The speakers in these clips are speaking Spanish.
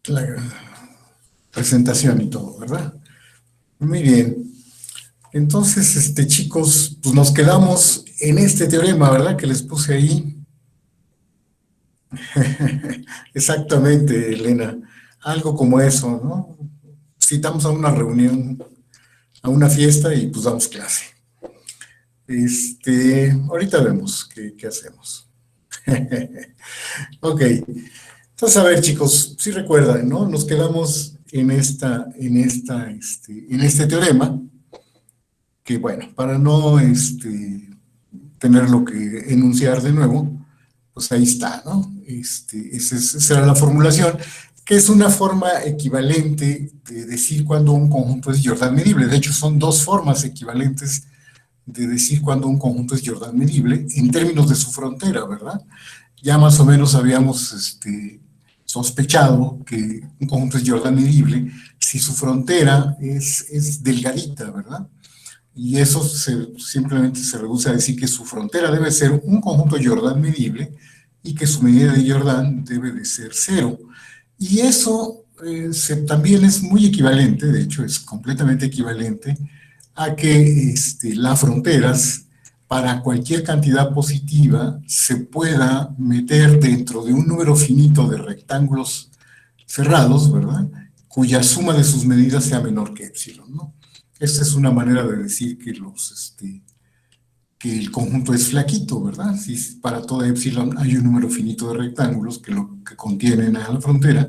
la presentación y todo, ¿verdad? Muy bien. Entonces, chicos, pues nos quedamos en este teorema, ¿verdad? Que les puse ahí. Exactamente, Elena. Algo como eso, ¿no? Citamos a una reunión, a una fiesta y pues damos clase. Ahorita vemos qué hacemos. Ok. Entonces, a ver, chicos, si recuerdan, ¿no? Nos quedamos en este teorema, que bueno, para no tenerlo que enunciar de nuevo, pues ahí está, ¿no? Esa era la formulación, que es una forma equivalente de decir cuando un conjunto es Jordan medible. De hecho, son dos formas equivalentes de decir cuando un conjunto es Jordan medible en términos de su frontera, ¿verdad? Ya más o menos habíamos sospechado que un conjunto es Jordan medible si su frontera es delgadita, ¿verdad? Y eso simplemente se reduce a decir que su frontera debe ser un conjunto Jordan medible y que su medida de Jordan debe de ser cero. Y eso también es muy equivalente, de hecho es completamente equivalente, a que las fronteras para cualquier cantidad positiva se pueda meter dentro de un número finito de rectángulos cerrados, ¿verdad? Cuya suma de sus medidas sea menor que epsilon, ¿no? Esta es una manera de decir que el conjunto es flaquito, ¿verdad? Si para toda epsilon hay un número finito de rectángulos que contienen a la frontera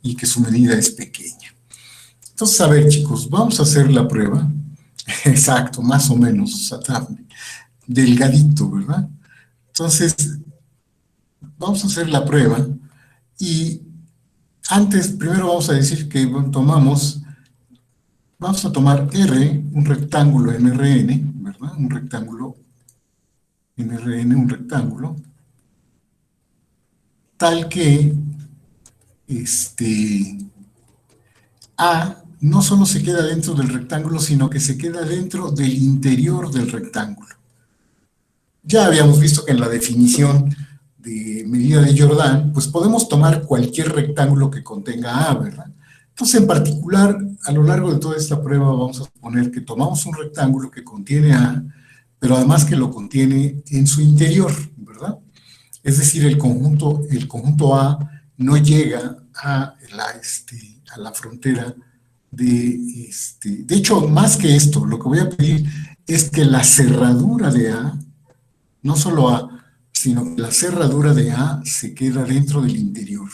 y que su medida es pequeña. Entonces, a ver, chicos, vamos a hacer la prueba. Exacto, más o menos, o sea, delgadito, ¿verdad? Entonces, vamos a hacer la prueba y antes, primero vamos a decir que vamos a tomar R, un rectángulo en Rn, ¿verdad? Un rectángulo en Rn, un rectángulo, tal que A no solo se queda dentro del rectángulo, sino que se queda dentro del interior del rectángulo. Ya habíamos visto que en la definición de medida de Jordan, pues podemos tomar cualquier rectángulo que contenga A, ¿verdad? Entonces, en particular, a lo largo de toda esta prueba vamos a suponer que tomamos un rectángulo que contiene A, pero además que lo contiene en su interior, ¿verdad? Es decir, el conjunto A no llega a la frontera de hecho, más que esto, lo que voy a pedir es que la cerradura de A, no solo A, sino que la cerradura de A se queda dentro del interior.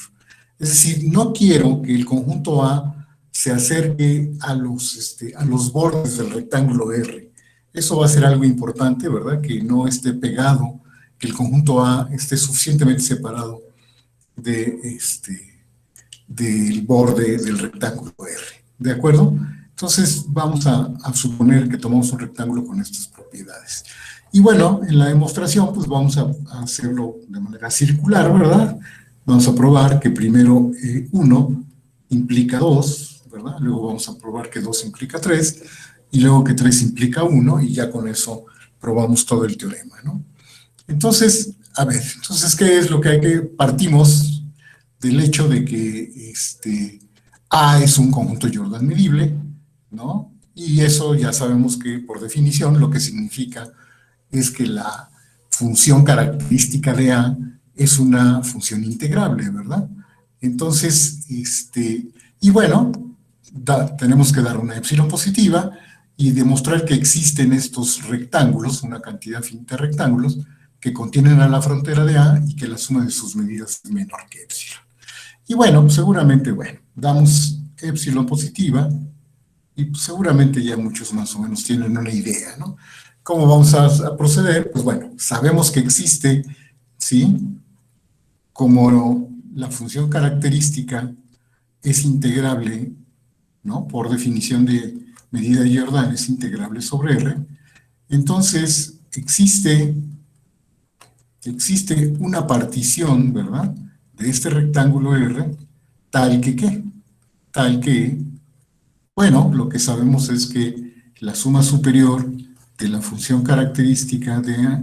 Es decir, no quiero que el conjunto A se acerque a los bordes del rectángulo R. Eso va a ser algo importante, ¿verdad? Que no esté pegado, que el conjunto A esté suficientemente separado de del borde del rectángulo R. ¿De acuerdo? Entonces vamos a suponer que tomamos un rectángulo con estas propiedades. Y bueno, en la demostración pues vamos a hacerlo de manera circular, ¿verdad? Vamos a probar que primero 1 implica 2, ¿verdad? Luego vamos a probar que 2 implica 3, y luego que 3 implica 1, y ya con eso probamos todo el teorema, ¿no? Entonces, a ver, entonces, ¿qué es lo que hay que partimos del hecho de que A es un conjunto Jordan medible, ¿no? Y eso ya sabemos que por definición lo que significa es que la función característica de A es una función integrable, ¿verdad? Entonces, y bueno, tenemos que dar una epsilon positiva y demostrar que existen estos rectángulos, una cantidad finita de rectángulos, que contienen a la frontera de A y que la suma de sus medidas es menor que epsilon. Y bueno, seguramente, bueno, damos epsilon positiva y pues seguramente ya muchos más o menos tienen una idea, ¿no? ¿Cómo vamos a proceder? Pues bueno, sabemos que existe, ¿sí? Como la función característica es integrable, ¿no? Por definición de medida de Jordan es integrable sobre R, entonces existe una partición, ¿verdad?, de este rectángulo R, tal que, ¿qué? Tal que, bueno, lo que sabemos es que la suma superior de la función característica de A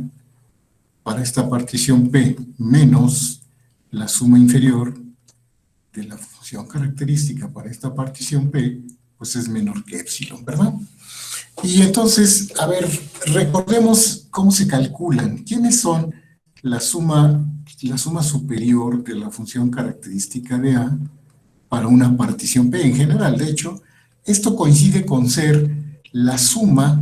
para esta partición P menos la suma inferior de la función característica para esta partición P, pues es menor que epsilon, ¿verdad? Y entonces, a ver, recordemos cómo se calculan. ¿Quiénes son la suma superior de la función característica de A para una partición P en general? De hecho, esto coincide con ser la suma,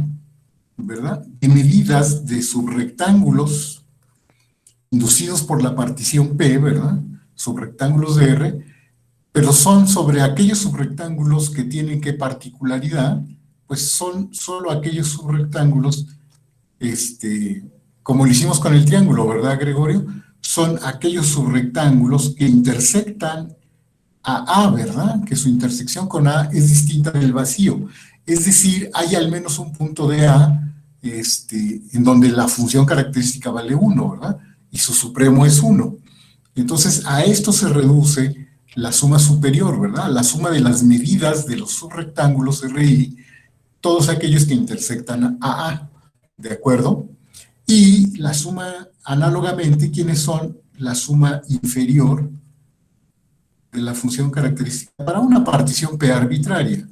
¿verdad?, de medidas de subrectángulos inducidos por la partición P, ¿verdad?, subrectángulos de R, pero son sobre aquellos subrectángulos que tienen qué particularidad, pues son solo aquellos subrectángulos, como lo hicimos con el triángulo, ¿verdad, Gregorio? Son aquellos subrectángulos que intersectan a, ¿verdad? Que su intersección con A es distinta del vacío. Es decir, hay al menos un punto de A en donde la función característica vale 1, ¿verdad? Y su supremo es 1. Entonces, a esto se reduce la suma superior, ¿verdad? La suma de las medidas de los subrectángulos RI, todos aquellos que intersectan a A, ¿de acuerdo? Y la suma, análogamente, ¿quiénes son? La suma inferior de la función característica para una partición P arbitraria.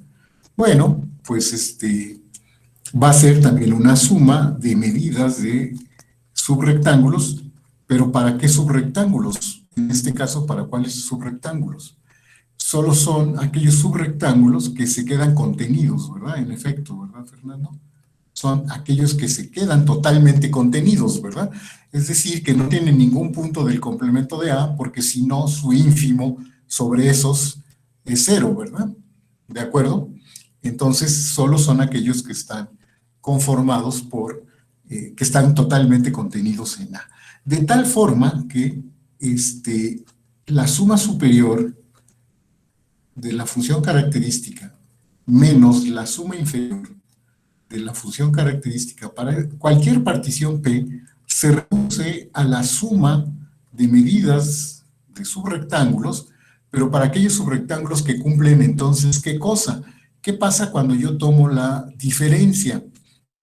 Bueno, pues va a ser también una suma de medidas de subrectángulos, pero ¿para qué subrectángulos? En este caso, ¿para cuáles subrectángulos? Solo son aquellos subrectángulos que se quedan contenidos, ¿verdad? En efecto, ¿verdad, Fernando? Son aquellos que se quedan totalmente contenidos, ¿verdad? Es decir, que no tienen ningún punto del complemento de A, porque si no, su ínfimo sobre esos es 0, ¿verdad? ¿De acuerdo? Entonces, solo son aquellos que están conformados por, que están totalmente contenidos en A. De tal forma que la suma superior de la función característica menos la suma inferior de la función característica para cualquier partición P se reduce a la suma de medidas de subrectángulos, pero para aquellos subrectángulos que cumplen entonces, ¿qué cosa? ¿Qué pasa cuando yo tomo la diferencia?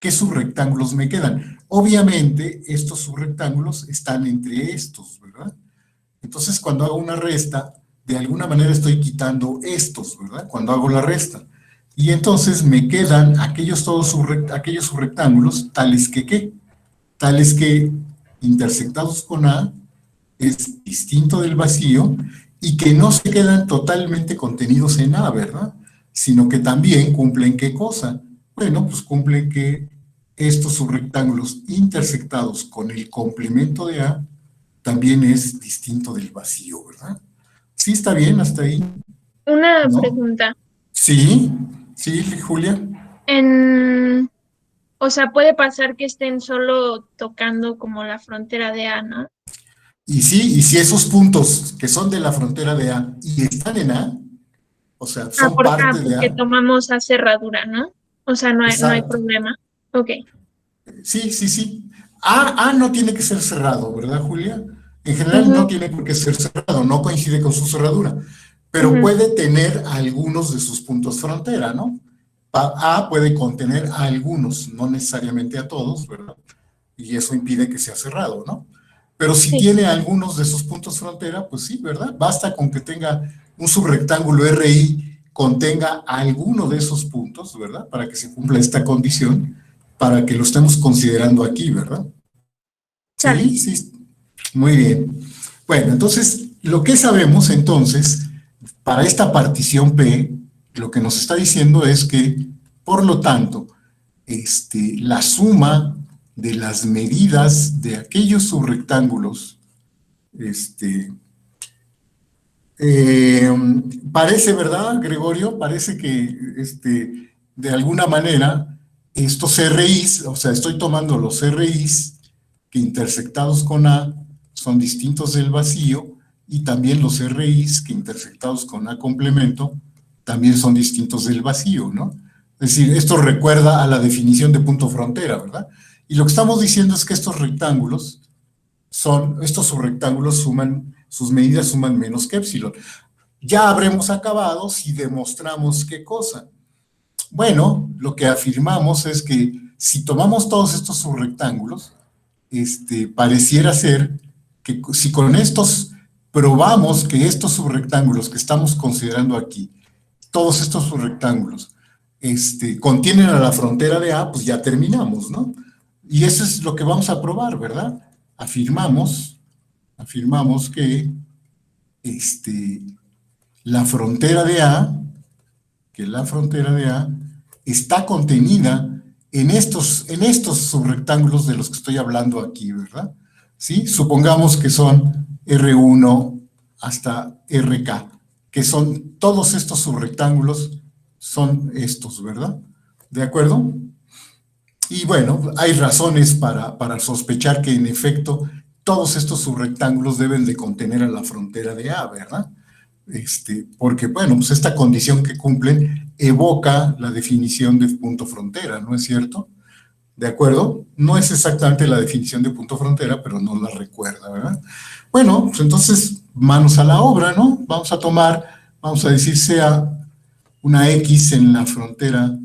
¿Qué subrectángulos me quedan? Obviamente, estos subrectángulos están entre estos, ¿verdad? Entonces, cuando hago una resta, de alguna manera estoy quitando estos, ¿verdad? Cuando hago la resta. Y entonces me quedan aquellos subrectángulos, tales que, ¿qué? Tales que, intersectados con A, es distinto del vacío, y que no se quedan totalmente contenidos en A, ¿verdad? Sino que también cumplen, ¿qué cosa? Bueno, pues cumplen que estos subrectángulos intersectados con el complemento de A también es distinto del vacío, ¿verdad? ¿Sí está bien hasta ahí? Una ¿No? pregunta. Sí, sí, Julia. En, o sea, puede pasar que estén solo tocando como la frontera de A, ¿no? Y sí, y si esos puntos que son de la frontera de A y están en A, o sea, son parte de Porque A, tomamos a cerradura, ¿no? O sea, no hay exacto. problema. Ok. Sí, sí, sí. A no tiene que ser cerrado, ¿verdad, Julia? En general no Ujú, tiene por qué ser cerrado, no coincide con su cerradura, pero ujú. puede tener algunos de sus puntos frontera, ¿no? A puede contener a algunos, no necesariamente a todos, ¿verdad? Y eso impide que sea cerrado, ¿no? Pero si Sí, tiene algunos de sus puntos frontera, pues sí, ¿verdad? Basta con que tenga un subrectángulo RI, contenga alguno de esos puntos, ¿verdad? Para que se cumpla esta condición, para que lo estemos considerando aquí, ¿verdad? sale. Sí, sí, muy bien. Bueno, entonces, lo que sabemos entonces, para esta partición P, lo que nos está diciendo es que, por lo tanto, la suma de las medidas de aquellos subrectángulos, este, eh, parece, ¿verdad, Gregorio? Parece que, de alguna manera, estos RIs, o sea, estoy tomando los RIs que intersectados con A son distintos del vacío, y también los RIs que intersectados con A complemento también son distintos del vacío, ¿no? Es decir, esto recuerda a la definición de punto frontera, ¿verdad? Y lo que estamos diciendo es que estos subrectángulos suman, sus medidas suman menos que epsilon. Ya habremos acabado si demostramos qué cosa. Bueno, lo que afirmamos es que si tomamos todos estos subrectángulos, pareciera ser que si con estos probamos que estos subrectángulos que estamos considerando aquí, todos estos subrectángulos, contienen a la frontera de A, pues ya terminamos, ¿no? Y eso es lo que vamos a probar, ¿verdad? Afirmamos que la frontera de A, está contenida en estos subrectángulos de los que estoy hablando aquí, ¿verdad? ¿Sí? Supongamos que son R1 hasta RK, que son todos estos subrectángulos, son estos, ¿verdad? ¿De acuerdo? Y bueno, hay razones para sospechar que en efecto todos estos subrectángulos deben de contener a la frontera de A, ¿verdad? Porque, bueno, pues esta condición que cumplen evoca la definición de punto frontera, ¿no es cierto? ¿De acuerdo? No es exactamente la definición de punto frontera, pero no la recuerda, ¿verdad? Bueno, pues entonces, manos a la obra, ¿no? Vamos a decir sea una X en la frontera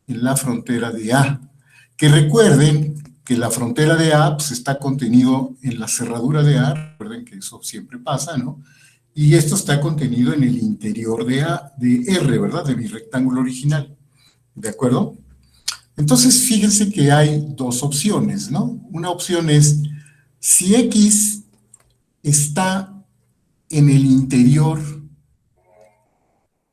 de A. Que recuerden que la frontera de A pues, está contenido en la cerradura de A, recuerden que eso siempre pasa, ¿no? Y esto está contenido en el interior de R, ¿verdad? De mi rectángulo original, ¿de acuerdo? Entonces, fíjense que hay dos opciones, ¿no? Una opción es, si X está en el interior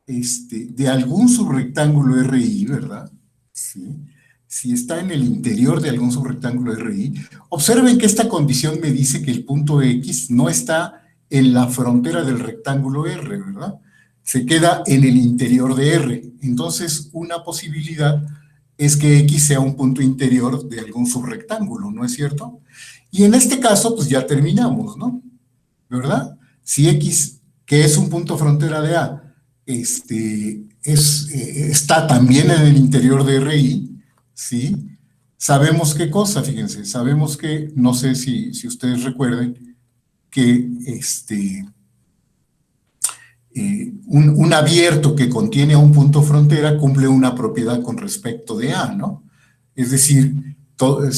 de algún subrectángulo RI, ¿verdad? Sí. Si está en el interior de algún subrectángulo RI, observen que esta condición me dice que el punto X no está en la frontera del rectángulo R, ¿verdad? Se queda en el interior de R. Entonces, una posibilidad es que X sea un punto interior de algún subrectángulo, ¿no es cierto? Y en este caso, pues ya terminamos, ¿no? ¿Verdad? Si X, que es un punto frontera de A, está también en el interior de RI, ¿sí? Sabemos qué cosa, fíjense, sabemos que, no sé si ustedes recuerden, que un abierto que contiene a un punto frontera cumple una propiedad con respecto de A, ¿no? Es decir,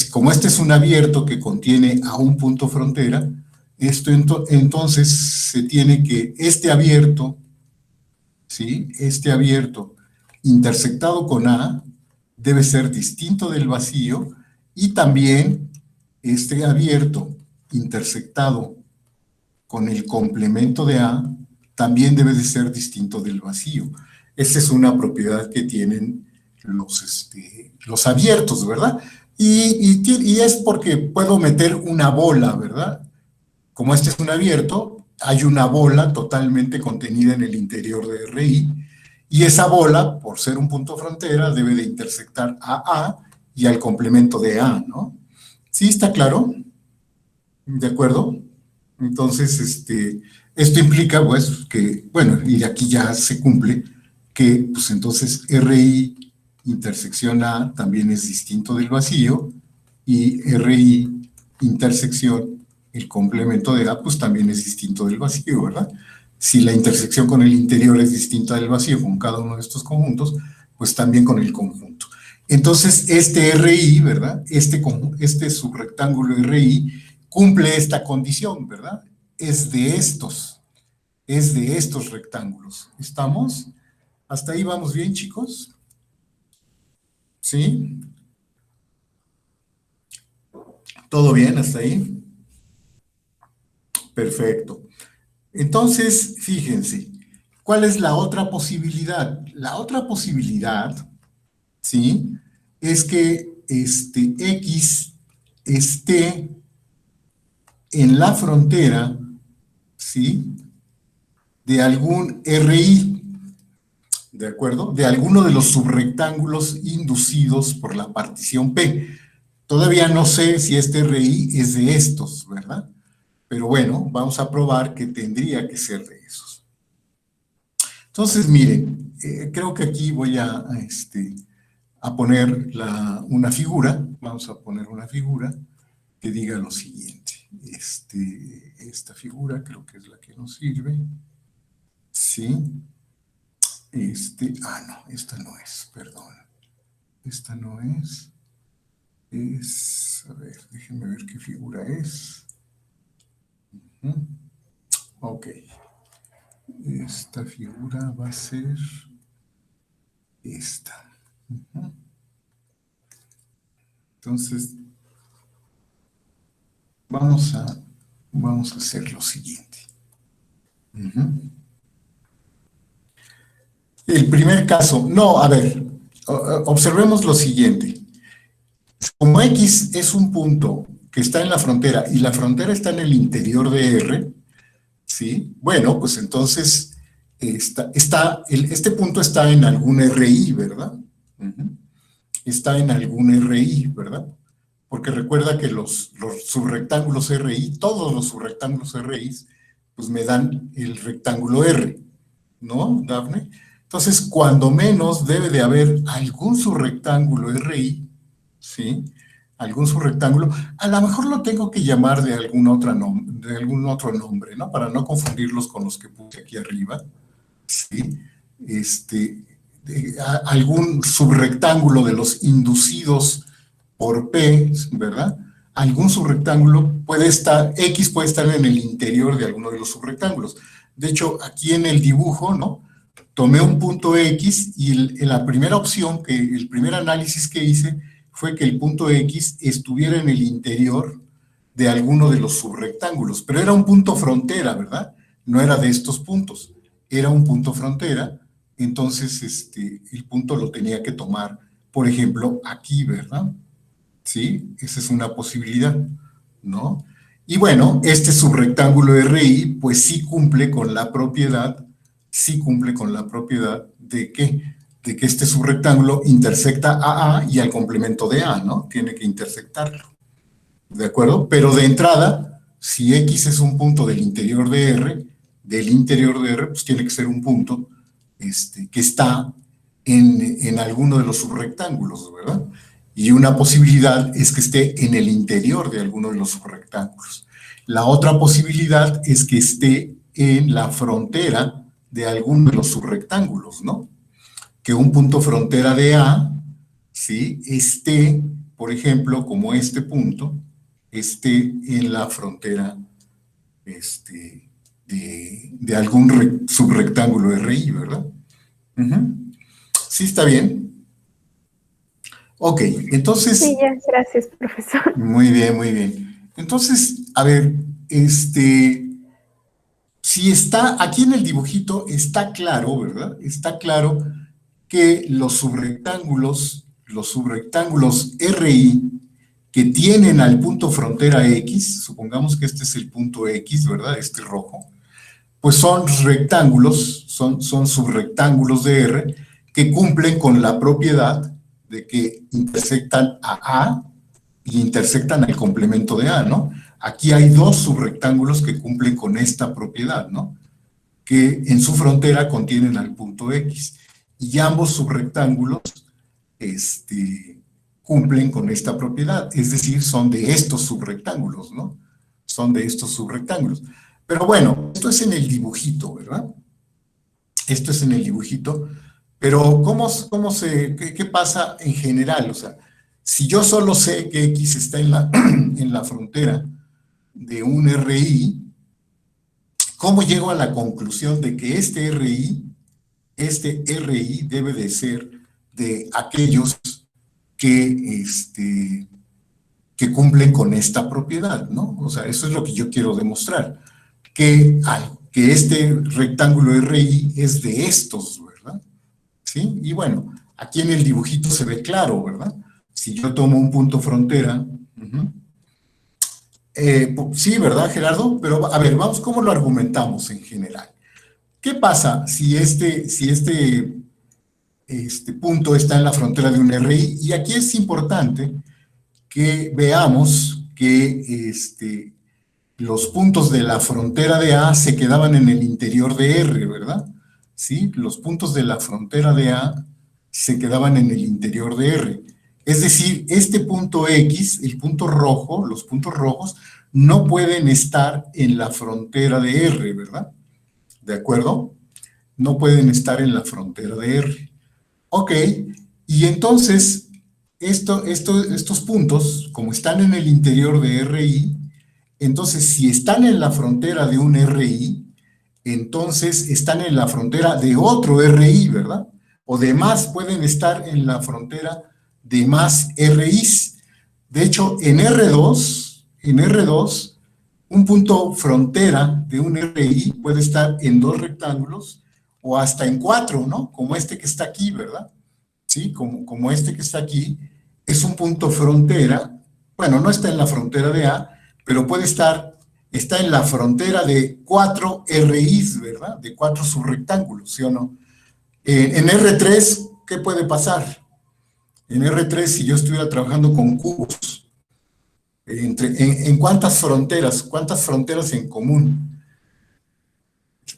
como este es un abierto que contiene a un punto frontera, entonces se tiene que este abierto, ¿sí? Este abierto intersectado con A debe ser distinto del vacío y también este abierto intersectado con el complemento de A también debe de ser distinto del vacío. Esa es una propiedad que tienen los abiertos, ¿verdad? Y es porque puedo meter una bola, ¿verdad? Como este es un abierto, hay una bola totalmente contenida en el interior de RI, y esa bola, por ser un punto frontera, debe de intersectar a A y al complemento de A, ¿no? ¿Sí está claro? ¿De acuerdo? Entonces, esto implica, pues, que, bueno, y aquí ya se cumple, que, pues, entonces RI intersección A también es distinto del vacío, y RI intersección, el complemento de A, pues también es distinto del vacío, ¿verdad? Si la intersección con el interior es distinta del vacío con cada uno de estos conjuntos, pues también con el conjunto. Entonces, este RI, ¿verdad? Este subrectángulo RI cumple esta condición, ¿verdad? Es de estos rectángulos. ¿Estamos? ¿Hasta ahí vamos bien, chicos? ¿Sí? ¿Todo bien hasta ahí? Perfecto. Entonces, fíjense, ¿cuál es la otra posibilidad? La otra posibilidad, ¿sí? Es que X esté en la frontera, ¿sí? De algún RI, ¿de acuerdo? De alguno de los subrectángulos inducidos por la partición P. Todavía no sé si este RI es de estos, ¿verdad? Pero bueno, vamos a probar que tendría que ser de esos. Entonces, miren, creo que aquí voy a poner una figura, vamos a poner una figura que diga lo siguiente. Esta figura creo que es la que nos sirve. Sí. No, esta no es, perdón. Esta no es. A ver, déjenme ver qué figura es. Ok. Esta figura va a ser esta. Entonces, vamos a hacer lo siguiente. El primer caso, no, a ver, observemos lo siguiente. Como X es un punto que está en la frontera y la frontera está en el interior de R, ¿sí? Bueno, pues entonces este punto está en algún RI, ¿verdad? Está en algún RI, ¿verdad? Porque recuerda que los subrectángulos RI, todos los subrectángulos RI, pues me dan el rectángulo R, ¿no, Dafne? Entonces, cuando menos debe de haber algún subrectángulo RI, ¿sí? Algún subrectángulo, a lo mejor lo tengo que llamar de algún otro nombre, ¿no? Para no confundirlos con los que puse aquí arriba, ¿sí? Algún subrectángulo de los inducidos por P, ¿verdad? Algún subrectángulo puede estar, X puede estar en el interior de alguno de los subrectángulos. De hecho, aquí en el dibujo, ¿no? Tomé un punto X y la primera opción, el primer análisis que hice fue que el punto X estuviera en el interior de alguno de los subrectángulos, pero era un punto frontera, ¿verdad? No era de estos puntos, era un punto frontera, entonces el punto lo tenía que tomar, por ejemplo, aquí, ¿verdad? ¿Sí? Esa es una posibilidad, ¿no? Y bueno, este subrectángulo RI, pues sí cumple con la propiedad, ¿de qué? De que este subrectángulo intersecta a A y al complemento de A, ¿no? Tiene que intersectarlo, ¿de acuerdo? Pero de entrada, si X es un punto del interior de R, pues tiene que ser un punto que está en alguno de los subrectángulos, ¿verdad? Y una posibilidad es que esté en el interior de alguno de los subrectángulos. La otra posibilidad es que esté en la frontera de alguno de los subrectángulos, ¿no? Que un punto frontera de A, ¿sí? Esté, por ejemplo, como este punto, esté en la frontera de algún subrectángulo RI, ¿verdad? ¿Sí está bien? Ok, entonces... Sí, ya, gracias, profesor. Muy bien, muy bien. Entonces, a ver, si está, aquí en el dibujito está claro, ¿verdad? Está claro que los subrectángulos RI que tienen al punto frontera X, supongamos que este es el punto X, ¿verdad? Este rojo, pues son rectángulos, son subrectángulos de R que cumplen con la propiedad de que intersectan a A y intersectan el complemento de A, ¿no? Aquí hay dos subrectángulos que cumplen con esta propiedad, ¿no? Que en su frontera contienen al punto X. Y ambos subrectángulos cumplen con esta propiedad, es decir, son de estos subrectángulos, ¿no? Son de estos subrectángulos. Pero bueno, esto es en el dibujito, ¿verdad? Esto es en el dibujito, pero ¿qué pasa en general? O sea, si yo solo sé que X está en la frontera de un RI, ¿cómo llego a la conclusión de que este RI debe de ser de aquellos que cumplen con esta propiedad, ¿no? O sea, eso es lo que yo quiero demostrar, que este rectángulo RI es de estos, ¿verdad? ¿Sí? Y bueno, aquí en el dibujito se ve claro, ¿verdad? Si yo tomo un punto frontera, sí, ¿verdad, Gerardo? Pero a ver, vamos, ¿cómo lo argumentamos en general? ¿Qué pasa si este punto está en la frontera de un RI? Y aquí es importante que veamos que los puntos de la frontera de A se quedaban en el interior de R, ¿verdad? ¿Sí? Los puntos de la frontera de A se quedaban en el interior de R. Es decir, este punto X, el punto rojo, los puntos rojos, no pueden estar en la frontera de R, ¿verdad? ¿De acuerdo? No pueden estar en la frontera de R. Ok, y entonces estos puntos, como están en el interior de RI, entonces si están en la frontera de un RI, entonces están en la frontera de otro RI, ¿verdad? O de más pueden estar en la frontera de más RIs. De hecho, en R2, un punto frontera de un RI puede estar en 2 rectángulos o hasta en 4, ¿no? Como este que está aquí, ¿verdad? ¿Sí? Como este que está aquí, es un punto frontera. Bueno, no está en la frontera de A, pero está en la frontera de 4 RIs, ¿verdad? De 4 subrectángulos, ¿sí o no? En R3, ¿qué puede pasar? En R3, si yo estuviera trabajando con cubos, ¿en cuántas fronteras en común?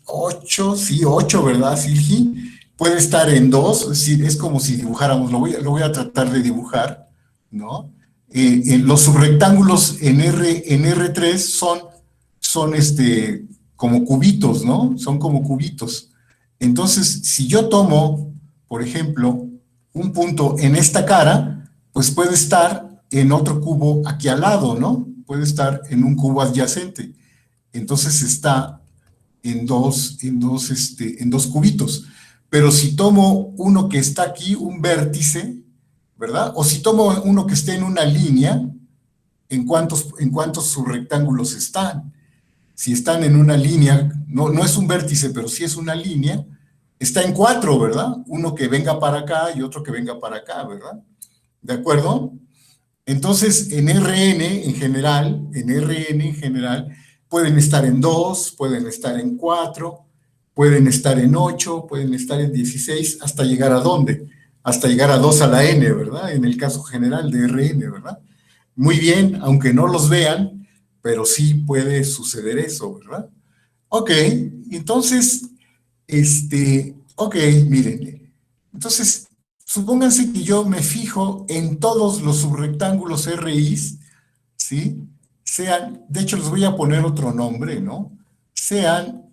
8, sí, 8, ¿verdad, Silgi? Puede estar en 2, es como si dibujáramos, lo voy a tratar de dibujar, ¿no? Los subrectángulos en R3 son como cubitos, ¿no? Son como cubitos. Entonces, si yo tomo, por ejemplo, un punto en esta cara, pues puede estar en otro cubo aquí al lado, ¿no? Puede estar en un cubo adyacente. Entonces está en dos cubitos. Pero si tomo uno que está aquí, un vértice, ¿verdad? O si tomo uno que esté en una línea, ¿en cuántos subrectángulos están? Si están en una línea, no es un vértice, pero sí es una línea, está en 4, ¿verdad? Uno que venga para acá y otro que venga para acá, ¿verdad? ¿De acuerdo? Entonces, en RN en general, pueden estar en 2, pueden estar en 4, pueden estar en 8, pueden estar en 16, hasta llegar a ¿dónde? Hasta llegar a 2 a la N, ¿verdad? En el caso general de RN, ¿verdad? Muy bien, aunque no los vean, pero sí puede suceder eso, ¿verdad? Ok, entonces, ok, miren, entonces, supónganse que yo me fijo en todos los subrectángulos RIs, ¿sí? De hecho les voy a poner otro nombre, ¿no? Sean,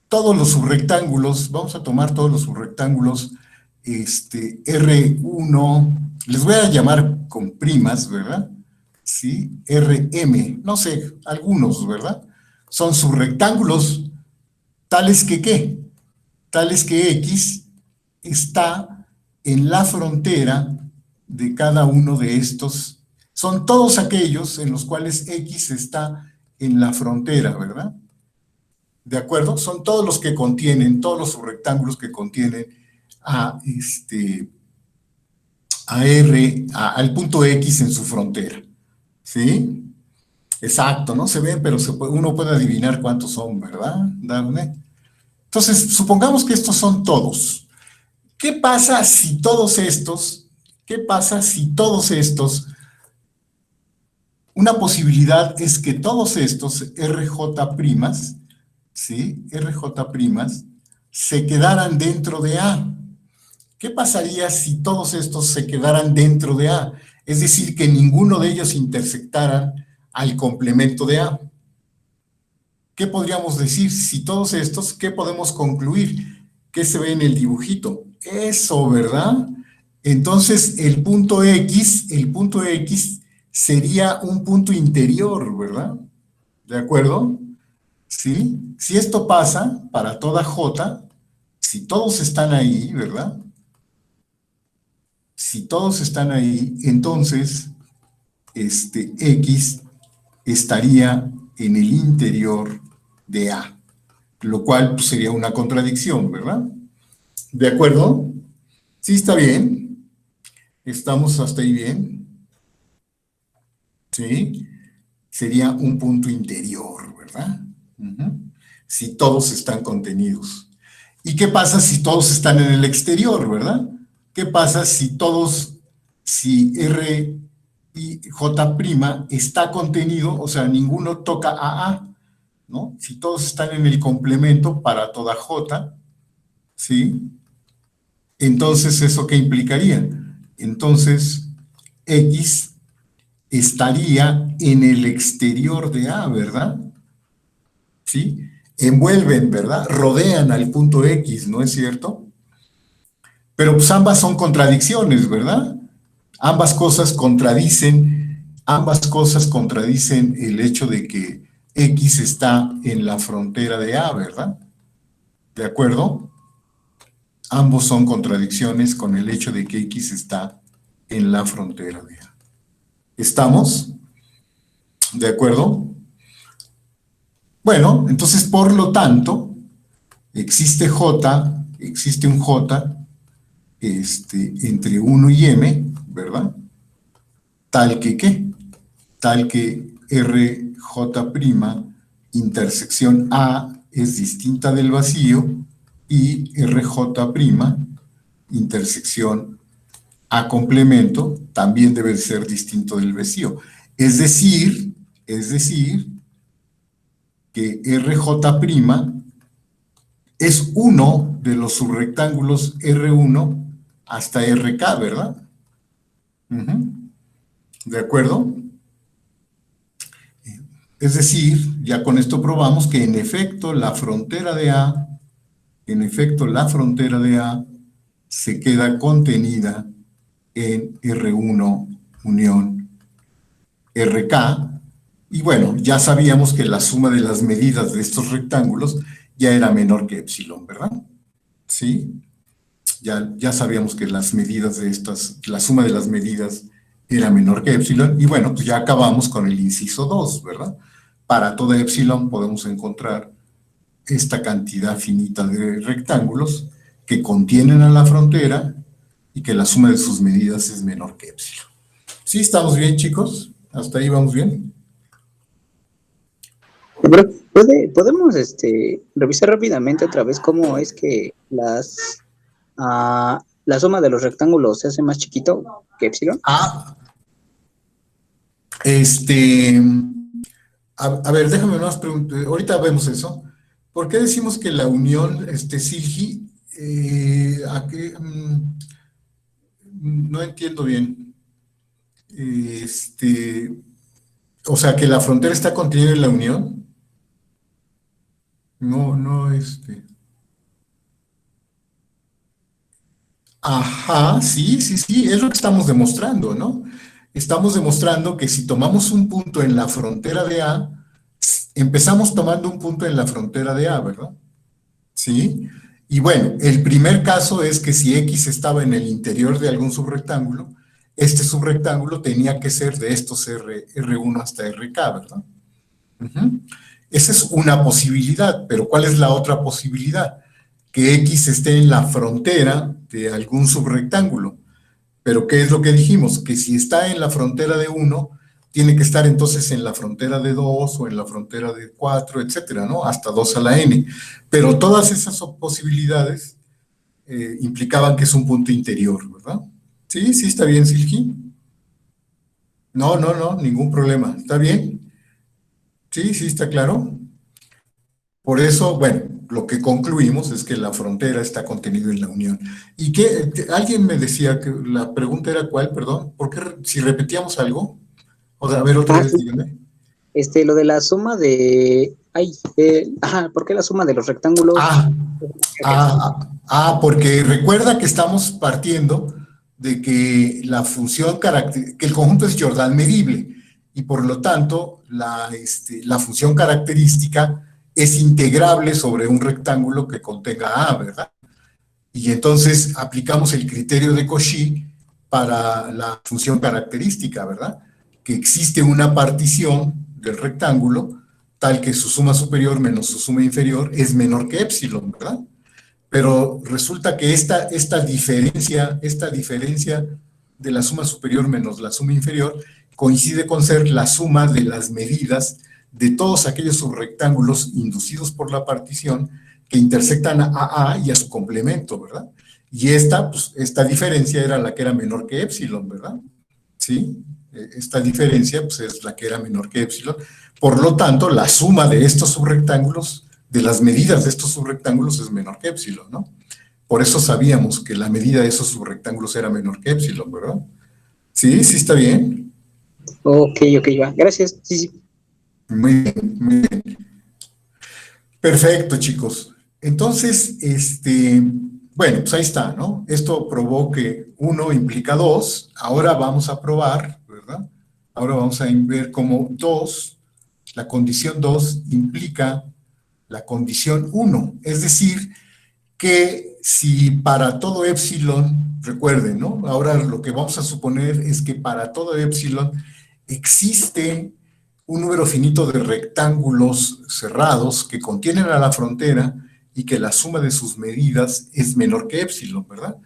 todos los subrectángulos, vamos a tomar todos los subrectángulos, R1, les voy a llamar con primas, ¿verdad? ¿Sí? RM, no sé, algunos, ¿verdad? Son subrectángulos tales que ¿qué? Tales que X está en la frontera de cada uno de estos. Son todos aquellos en los cuales X está en la frontera, ¿verdad? ¿De acuerdo? Son todos los que contienen, todos los subrectángulos que contienen al punto X en su frontera. ¿Sí? Exacto, no se ven, pero uno puede adivinar cuántos son, ¿verdad, Dafne? Entonces, supongamos que estos son todos. ¿Qué pasa si todos estos, una posibilidad es que todos estos RJ', ¿sí? RJ', se quedaran dentro de A. ¿Qué pasaría si todos estos se quedaran dentro de A? Es decir, que ninguno de ellos intersectara al complemento de A. ¿Qué podríamos decir? Si todos estos, ¿qué podemos concluir? ¿Qué se ve en el dibujito? Eso, ¿verdad? Entonces, el punto X sería un punto interior, ¿verdad? ¿De acuerdo? ¿Sí? Si esto pasa para toda J, si todos están ahí, ¿verdad? Si todos están ahí, entonces, X estaría en el interior de A, lo cual pues, sería una contradicción, ¿verdad? ¿De acuerdo? ¿Sí está bien? ¿Estamos hasta ahí bien? ¿Sí? Sería un punto interior, ¿verdad? Si todos están contenidos. ¿Y qué pasa si todos están en el exterior, verdad? ¿Qué pasa si R y J' está contenido, o sea, ninguno toca a A, ¿no? Si todos están en el complemento para toda J, ¿sí? Entonces, ¿eso qué implicaría? Entonces, X estaría en el exterior de A, ¿verdad? ¿Sí? Envuelven, ¿verdad? Rodean al punto X, ¿no es cierto? Pero pues ambas son contradicciones, ¿verdad? Ambas cosas contradicen el hecho de que X está en la frontera de A, ¿verdad? ¿De acuerdo? Ambos son contradicciones con el hecho de que X está en la frontera de A. ¿Estamos? ¿De acuerdo? Bueno, entonces, por lo tanto, existe un J entre 1 y M, ¿verdad? Tal que ¿qué? Tal que RJ' intersección A es distinta del vacío y RJ' intersección A complemento también debe ser distinto del vacío. Es decir, que RJ' es uno de los subrectángulos R1 hasta RK, ¿verdad? ¿De acuerdo? Es decir, ya con esto probamos que en efecto la frontera de A, se queda contenida en R1 unión RK, y bueno, ya sabíamos que la suma de las medidas de estos rectángulos ya era menor que epsilon, ¿verdad? ¿Sí? Ya sabíamos que la suma de las medidas era menor que epsilon, y bueno, pues ya acabamos con el inciso 2, ¿verdad? Para toda epsilon podemos encontrar esta cantidad finita de rectángulos que contienen a la frontera y que la suma de sus medidas es menor que epsilon. ¿Sí estamos bien, chicos? ¿Hasta ahí vamos bien? Pero podemos revisar rápidamente otra vez cómo es que la suma de los rectángulos se hace más chiquito que epsilon. A ver, déjame más preguntar, ahorita vemos eso. ¿Por qué decimos que la unión, Silgi, no entiendo bien. O sea, que la frontera está contenida en la unión. Ajá, sí, es lo que estamos demostrando, ¿no? Estamos demostrando que si tomamos un punto en la frontera de A, empezamos tomando un punto en la frontera de A, ¿verdad? ¿Sí? Y bueno, el primer caso es que si X estaba en el interior de algún subrectángulo, este subrectángulo tenía que ser de estos R1 hasta RK, ¿verdad? Esa es una posibilidad, pero ¿cuál es la otra posibilidad? Que X esté en la frontera de algún subrectángulo. Pero ¿qué es lo que dijimos? Que si está en la frontera de 1, tiene que estar entonces en la frontera de 2 o en la frontera de 4, etcétera, ¿no? Hasta 2 a la n. Pero todas esas posibilidades implicaban que es un punto interior, ¿verdad? ¿Sí? ¿Sí está bien, Silgi? No, ningún problema. ¿Está bien? ¿Sí? ¿Sí está claro? Por eso, bueno, lo que concluimos es que la frontera está contenida en la unión. Y que alguien me decía que la pregunta era ¿cuál? Perdón, ¿por qué si repetíamos algo? O sea, a ver, otra vez, Sí. díganme. Lo de la suma de... ¿por qué la suma de los rectángulos? Porque recuerda que estamos partiendo de que la función que el conjunto es Jordan medible, y por lo tanto, la función característica es integrable sobre un rectángulo que contenga A, ¿verdad? Y entonces aplicamos el criterio de Cauchy para la función característica, ¿verdad? Que existe una partición del rectángulo tal que su suma superior menos su suma inferior es menor que epsilon, ¿verdad? Pero resulta que esta diferencia de la suma superior menos la suma inferior coincide con ser la suma de las medidas de todos aquellos subrectángulos inducidos por la partición que intersectan a A y a su complemento, ¿verdad? Y esta diferencia era la que era menor que epsilon, ¿verdad? ¿Sí? Esta diferencia pues, es la que era menor que epsilon. Por lo tanto, la suma de estos subrectángulos, de las medidas de estos subrectángulos es menor que epsilon, ¿no? Por eso sabíamos que la medida de esos subrectángulos era menor que epsilon, ¿verdad? ¿Sí? ¿Sí está bien? Ok, va. Gracias. Sí. Muy bien. Perfecto, chicos. Entonces, bueno, pues ahí está, ¿no? Esto probó que 1 implica 2. Ahora vamos a probar, ¿verdad? Ahora vamos a ver cómo 2 La condición 2 implica la condición 1, es decir, que si para todo epsilon, recuerden, ¿no? Ahora lo que vamos a suponer es que para todo epsilon existe un número finito de rectángulos cerrados que contienen a la frontera y que la suma de sus medidas es menor que epsilon, ¿verdad?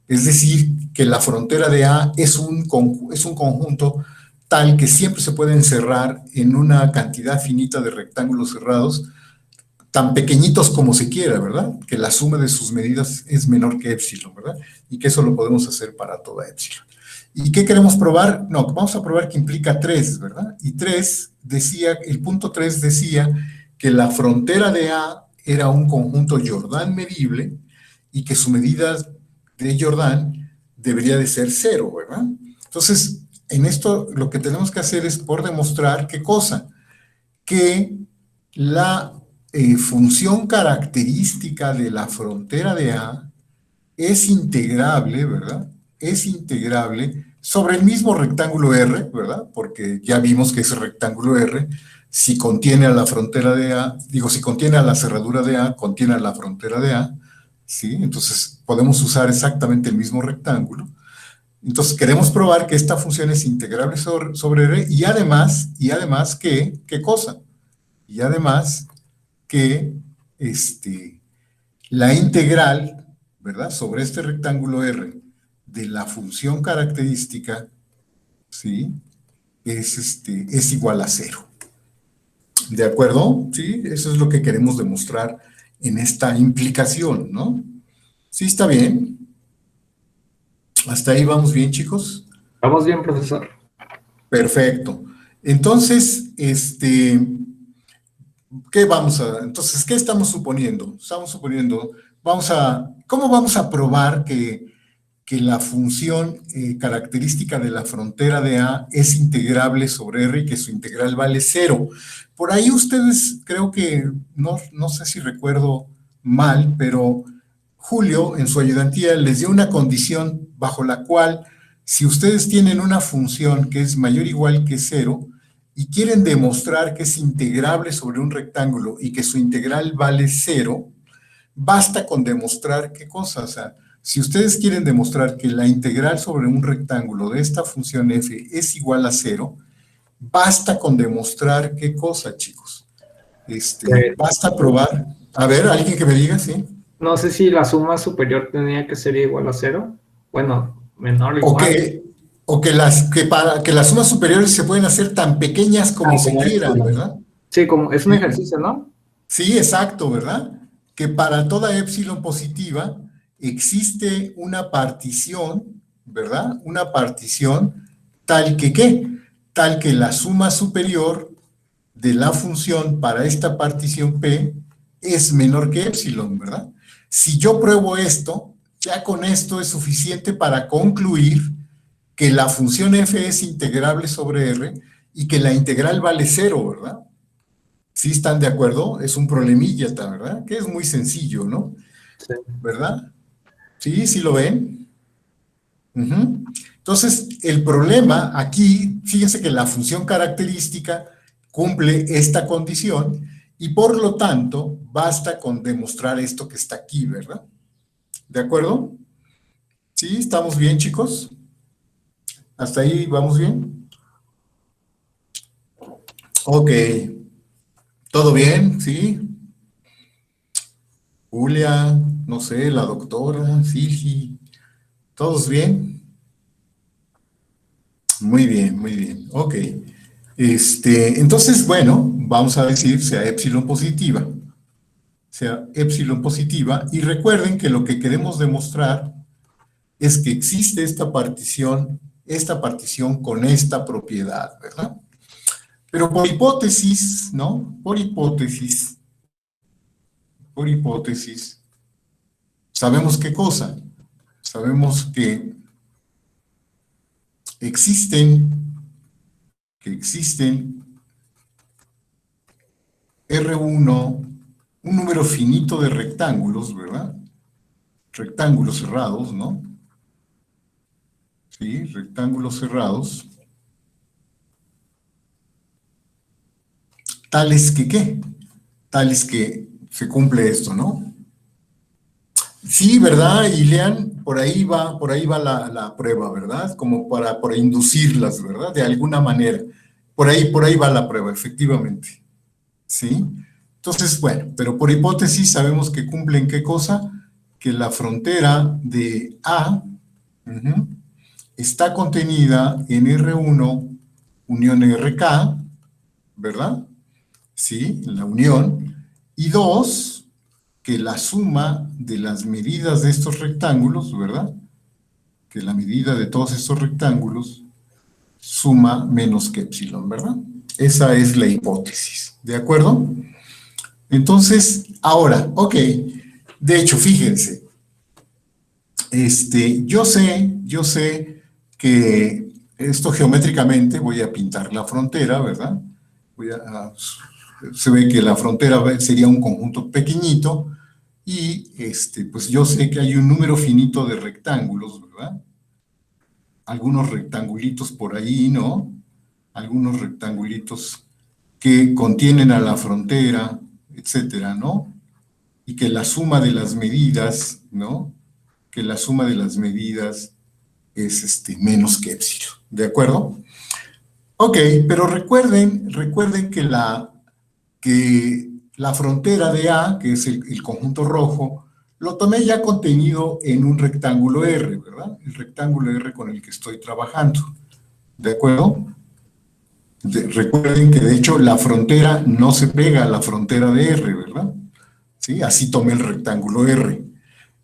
Es decir, que la frontera de A es un conjunto tal que siempre se puede encerrar en una cantidad finita de rectángulos cerrados, tan pequeñitos como se quiera, ¿verdad? Que la suma de sus medidas es menor que epsilon, ¿verdad? Y que eso lo podemos hacer para toda epsilon. ¿Y qué queremos probar? No, vamos a probar que implica 3, ¿verdad? Y 3 decía, el punto 3 decía que la frontera de A era un conjunto Jordan medible y que su medida de Jordan debería de ser 0, ¿verdad? Entonces, en esto lo que tenemos que hacer es por demostrar qué cosa, que la función característica de la frontera de A es integrable, ¿verdad? Es integrable sobre el mismo rectángulo R, ¿verdad? Porque ya vimos que ese rectángulo R, si contiene a la frontera de A, si contiene a la cerradura de A, contiene a la frontera de A, ¿sí? Entonces podemos usar exactamente el mismo rectángulo. Entonces queremos probar que esta función es integrable sobre R y además ¿qué cosa? Y además que la integral, ¿verdad? Sobre este rectángulo R de la función característica, ¿sí? Es igual a 0. ¿De acuerdo? ¿Sí? Eso es lo que queremos demostrar en esta implicación, ¿no? ¿Sí está bien? ¿Hasta ahí vamos bien, chicos? Vamos bien, profesor. Perfecto. Entonces, entonces, ¿qué estamos suponiendo? Estamos suponiendo, ¿cómo vamos a probar que la función característica de la frontera de A es integrable sobre R y que su integral vale 0? Por ahí ustedes, creo que, no sé si recuerdo mal, pero Julio, en su ayudantía, les dio una condición bajo la cual, si ustedes tienen una función que es mayor o igual que 0, y quieren demostrar que es integrable sobre un rectángulo y que su integral vale 0, basta con demostrar qué cosa. O sea, si ustedes quieren demostrar que la integral sobre un rectángulo de esta función f es igual a 0, basta con demostrar qué cosa, chicos. Basta probar. A ver, alguien que me diga, ¿sí? No sé si la suma superior tenía que ser igual a 0. Bueno, menor o igual. O que las sumas superiores se pueden hacer tan pequeñas como se como quieran, esto, ¿verdad? Sí, como es un Sí. ejercicio, ¿no? Sí, exacto, ¿verdad? Que para toda epsilon positiva existe una partición, ¿verdad? Una partición tal que ¿qué? Tal que la suma superior de la función para esta partición P es menor que epsilon, ¿verdad? Si yo pruebo esto, ya con esto es suficiente para concluir que la función f es integrable sobre R y que la integral vale 0, ¿verdad? ¿Sí están de acuerdo? Es un problemilla, ¿verdad? Que es muy sencillo, ¿no? Sí. ¿Verdad? ¿Sí? ¿Sí lo ven? Uh-huh. Entonces, el problema aquí, fíjense que la función característica cumple esta condición y por lo tanto basta con demostrar esto que está aquí, ¿verdad? ¿De acuerdo? ¿Sí? ¿Estamos bien, chicos? ¿Hasta ahí vamos bien? Ok. ¿Todo bien? ¿Sí? Julia, no sé, la doctora, Silgi, ¿todos bien? Muy bien, muy bien. Ok. Entonces, bueno, vamos a decir sea epsilon positiva. Sea epsilon positiva. Y recuerden que lo que queremos demostrar es que existe esta partición con esta propiedad, ¿verdad? Pero por hipótesis, ¿no? Por hipótesis, ¿sabemos qué cosa? Sabemos que existen R1, un número finito de rectángulos, ¿verdad? Rectángulos cerrados, ¿no? Sí, rectángulos cerrados. tales que ¿qué? Tales que se cumple esto, ¿no? Sí, ¿verdad, Ilean? Por ahí va la prueba, ¿verdad? Como para inducirlas, ¿verdad? De alguna manera. Por ahí va la prueba, efectivamente. ¿Sí? Entonces, bueno, pero por hipótesis sabemos que cumplen ¿qué cosa? Que la frontera de A está contenida en R1 unión RK, ¿verdad? Sí, la unión. Y 2, que la suma de las medidas de estos rectángulos, ¿verdad? Que la medida de todos estos rectángulos suma menos que epsilon, ¿verdad? Esa es la hipótesis, ¿de acuerdo? Entonces, ahora, ok, de hecho, fíjense, yo sé que esto geométricamente voy a pintar la frontera, ¿verdad? Se ve que la frontera sería un conjunto pequeñito y pues yo sé que hay un número finito de rectángulos, ¿verdad? Algunos rectangulitos por ahí, ¿no? Algunos rectangulitos que contienen a la frontera, etcétera, ¿no? Y que la suma de las medidas, ¿no? Que la suma de las medidas es menos que epsilon, ¿de acuerdo? Ok, pero recuerden que la frontera de A, que es el conjunto rojo, lo tomé ya contenido en un rectángulo R, ¿verdad? El rectángulo R con el que estoy trabajando, ¿de acuerdo? Recuerden que de hecho la frontera no se pega a la frontera de R, ¿verdad? ¿Sí? Así tomé el rectángulo R.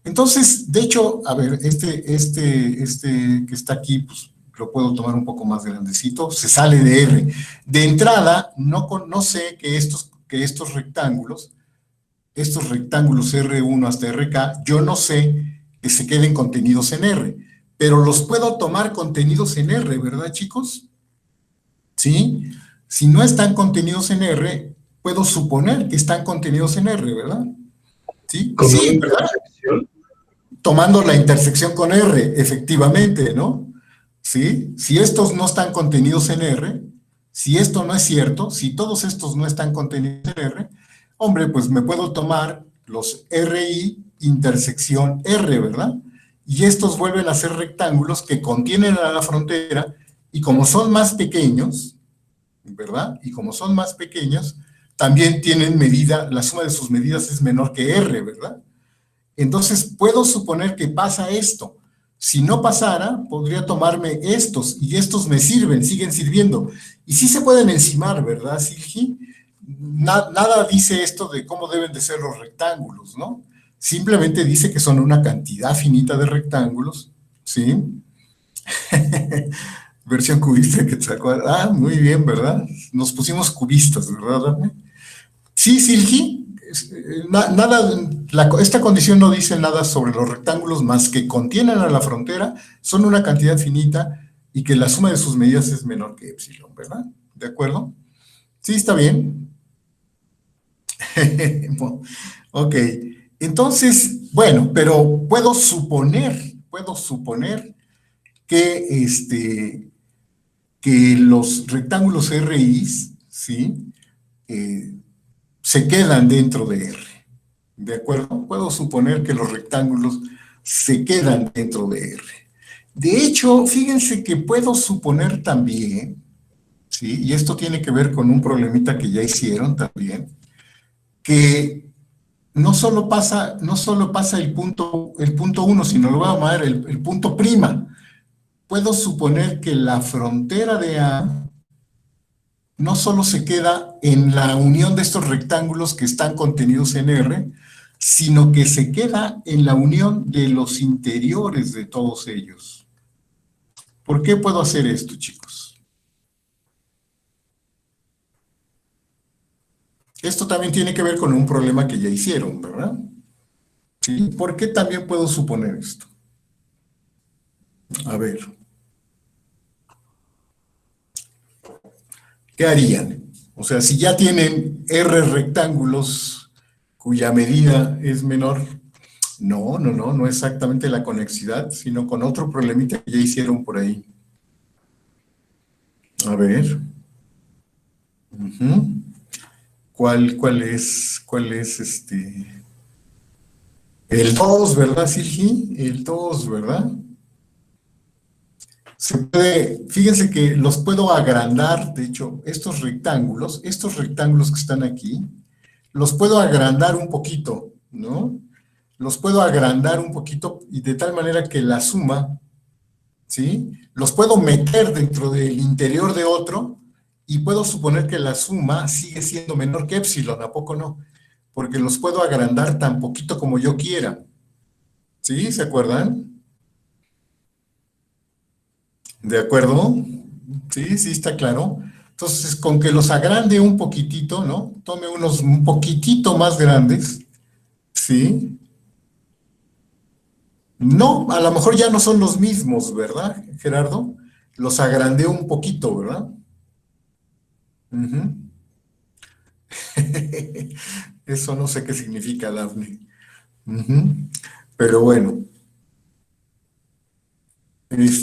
Entonces, de hecho, a ver, este que está aquí, pues lo puedo tomar un poco más grandecito, se sale de R. De entrada, no sé que estos rectángulos R1 hasta RK, yo no sé que se queden contenidos en R, pero los puedo tomar contenidos en R, ¿verdad, chicos? ¿Sí? Si no están contenidos en R, puedo suponer que están contenidos en R, ¿verdad? ¿Sí? Sí, ¿verdad? Tomando la intersección con R, efectivamente, ¿no? ¿Sí? Si estos no están contenidos en R, si esto no es cierto, si todos estos no están contenidos en R, hombre, pues me puedo tomar los RI intersección R, ¿verdad? Y estos vuelven a ser rectángulos que contienen a la frontera y como son más pequeños, ¿verdad? Y como son más pequeños, también tienen medida, la suma de sus medidas es menor que R, ¿verdad? Entonces, puedo suponer que pasa esto. Si no pasara, podría tomarme estos, y estos me sirven, siguen sirviendo. Y sí se pueden encimar, ¿verdad, Silgi? Nada dice esto de cómo deben de ser los rectángulos, ¿no? Simplemente dice que son una cantidad finita de rectángulos, ¿sí? Versión cubista que te acuerdas. Ah, muy bien, ¿verdad? Nos pusimos cubistas, ¿verdad, Dafne? Sí, Silgi. Esta condición no dice nada sobre los rectángulos más que contienen a la frontera, son una cantidad finita y que la suma de sus medidas es menor que epsilon, ¿verdad? ¿De acuerdo? Sí, está bien. Ok, entonces, bueno, pero puedo suponer que, que los rectángulos RIs, ¿sí? Se quedan dentro de R, ¿de acuerdo? Puedo suponer que los rectángulos se quedan dentro de R. De hecho, fíjense que puedo suponer también, ¿sí? Y esto tiene que ver con un problemita que ya hicieron también, que no solo pasa el punto 1, sino lo voy a llamar el punto prima. Puedo suponer que la frontera de A no solo se queda en la unión de estos rectángulos que están contenidos en R, sino que se queda en la unión de los interiores de todos ellos. ¿Por qué puedo hacer esto, chicos? Esto también tiene que ver con un problema que ya hicieron, ¿verdad? ¿Sí? ¿Por qué también puedo suponer esto? A ver. ¿Qué harían? O sea, si ya tienen R rectángulos cuya medida es menor, no exactamente la conexidad, sino con otro problemita que ya hicieron por ahí. A ver. ¿Cuál es el 2, ¿verdad, Silgi? El 2, ¿verdad? Fíjense que los puedo agrandar, de hecho, estos rectángulos que están aquí, los puedo agrandar un poquito, ¿no? Los puedo agrandar un poquito y de tal manera que la suma, ¿sí? Los puedo meter dentro del interior de otro y puedo suponer que la suma sigue siendo menor que épsilon, ¿a poco no? Porque los puedo agrandar tan poquito como yo quiera. ¿Sí? ¿Se acuerdan? ¿De acuerdo? Sí, sí, está claro. Entonces, con que los agrande un poquitito, ¿no? Tome unos un poquitito más grandes, ¿sí? No, a lo mejor ya no son los mismos, ¿verdad, Gerardo? Los agrandé un poquito, ¿verdad? Ujú. Eso no sé qué significa, Dafne. Ujú. Pero bueno.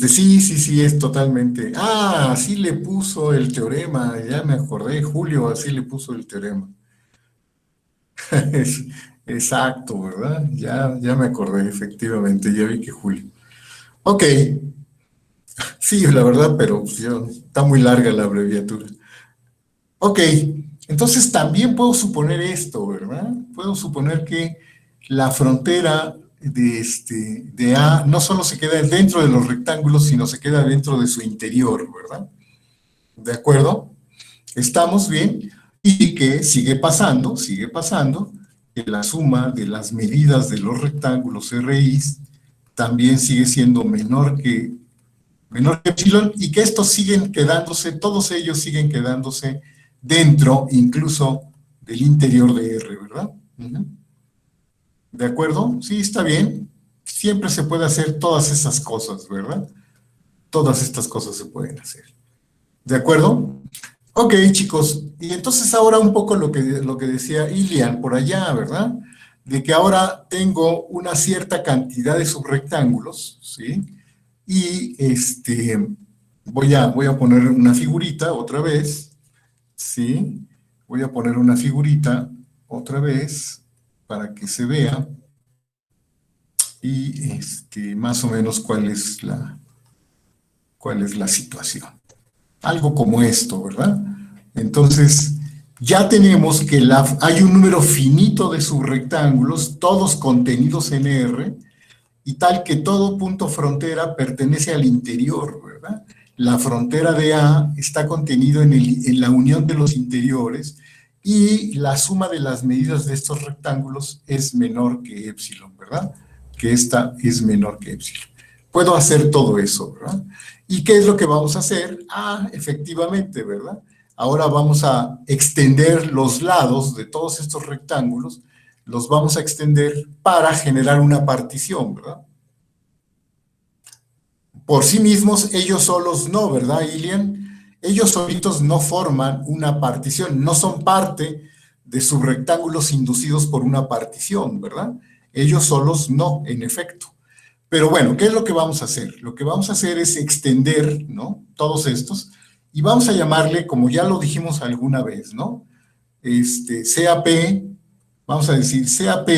Sí, es totalmente. Ah, así le puso el teorema, ya me acordé, Julio, así le puso el teorema. Es- Exacto, ¿verdad? Ya me acordé, efectivamente, ya vi que Julio. Ok, sí, la verdad, pero pues, está muy larga la abreviatura. Ok, entonces también puedo suponer esto, ¿verdad? Puedo suponer que la frontera de A no solo se queda dentro de los rectángulos, sino se queda dentro de su interior, ¿verdad? ¿De acuerdo? ¿Estamos bien? Y que sigue pasando, que la suma de las medidas de los rectángulos RI también sigue siendo menor que epsilon, y que estos siguen quedándose, todos ellos siguen quedándose dentro incluso del interior de R, ¿verdad? Ujú. ¿De acuerdo? Sí, está bien. Siempre se puede hacer todas esas cosas, ¿verdad? Todas estas cosas se pueden hacer. ¿De acuerdo? Ok, chicos. Y entonces ahora un poco lo que decía Ilian por allá, ¿verdad? De que ahora tengo una cierta cantidad de subrectángulos, ¿sí? Y voy a poner una figurita otra vez, ¿sí? Voy a poner una figurita otra vez para que se vea y más o menos cuál es la situación. Algo como esto, ¿verdad? Entonces, ya tenemos que hay un número finito de subrectángulos, todos contenidos en R, y tal que todo punto frontera pertenece al interior, ¿verdad? La frontera de A está contenido en la unión de los interiores y la suma de las medidas de estos rectángulos es menor que épsilon, ¿verdad? Que esta es menor que épsilon. Puedo hacer todo eso, ¿verdad? ¿Y qué es lo que vamos a hacer? Ah, efectivamente, ¿verdad? Ahora vamos a extender los lados de todos estos rectángulos, los vamos a extender para generar una partición, ¿verdad? Por sí mismos, ellos solos no, ¿verdad, Ilian? Ellos solitos no forman una partición, no son parte de subrectángulos inducidos por una partición, ¿verdad? Ellos solos no, en efecto. Pero bueno, ¿qué es lo que vamos a hacer? Lo que vamos a hacer es extender, ¿no? Todos estos, y vamos a llamarle, como ya lo dijimos alguna vez, ¿no? CAP, vamos a decir CAP,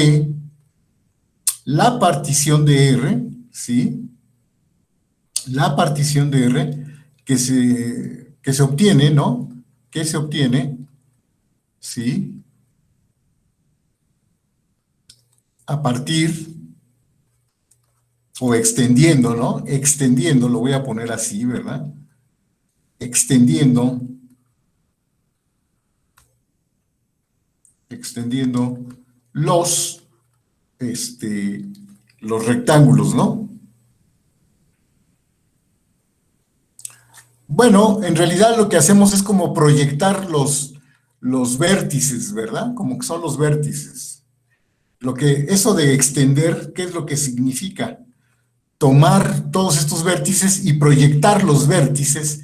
la partición de R, ¿sí? La partición de R que se obtiene, ¿no? Que se obtiene, ¿sí? A partir, o extendiendo, ¿no? Extendiendo, lo voy a poner así, ¿verdad? Extendiendo los, los rectángulos, ¿no? Bueno, en realidad lo que hacemos es como proyectar los vértices, ¿verdad? Como que son los vértices. Eso de extender, ¿qué es lo que significa? Tomar todos estos vértices y proyectar los vértices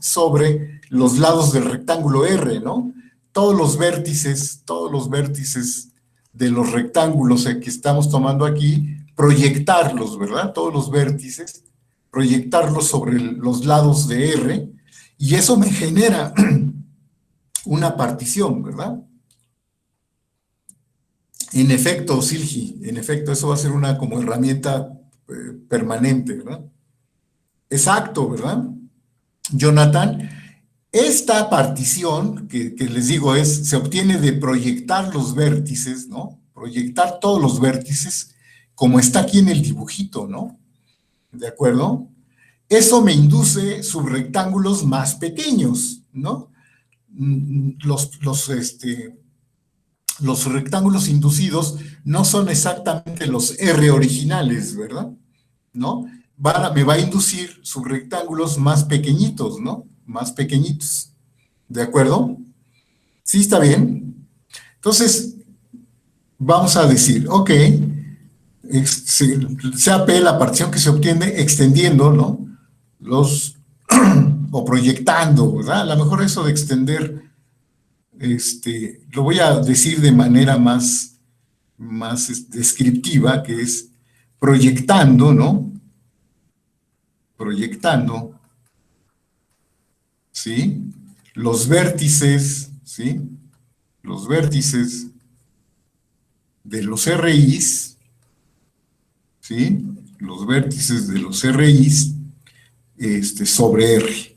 sobre los lados del rectángulo R, ¿no? Todos los vértices de los rectángulos que estamos tomando aquí, proyectarlos, ¿verdad? Todos los vértices, proyectarlos sobre los lados de R, y eso me genera una partición, ¿verdad? En efecto, Silgi, en efecto, eso va a ser una como herramienta permanente, ¿verdad? Exacto, ¿verdad? Jonathan, esta partición que les digo se obtiene de proyectar los vértices, ¿no? Proyectar todos los vértices, como está aquí en el dibujito, ¿no? ¿De acuerdo? Eso me induce subrectángulos más pequeños, ¿no? Los rectángulos inducidos no son exactamente los R originales, ¿verdad? ¿No? Me va a inducir subrectángulos más pequeñitos, ¿no? Más pequeñitos. ¿De acuerdo? ¿Sí está bien? Entonces, vamos a decir, ok, sea P la partición que se obtiene extendiendo, ¿no? O proyectando, ¿verdad? A lo mejor eso de extender, lo voy a decir de manera más descriptiva, que es proyectando, ¿no? Proyectando, ¿sí? Los vértices, ¿sí? Los vértices de los RIs, ¿sí? Los vértices de los RIs sobre R.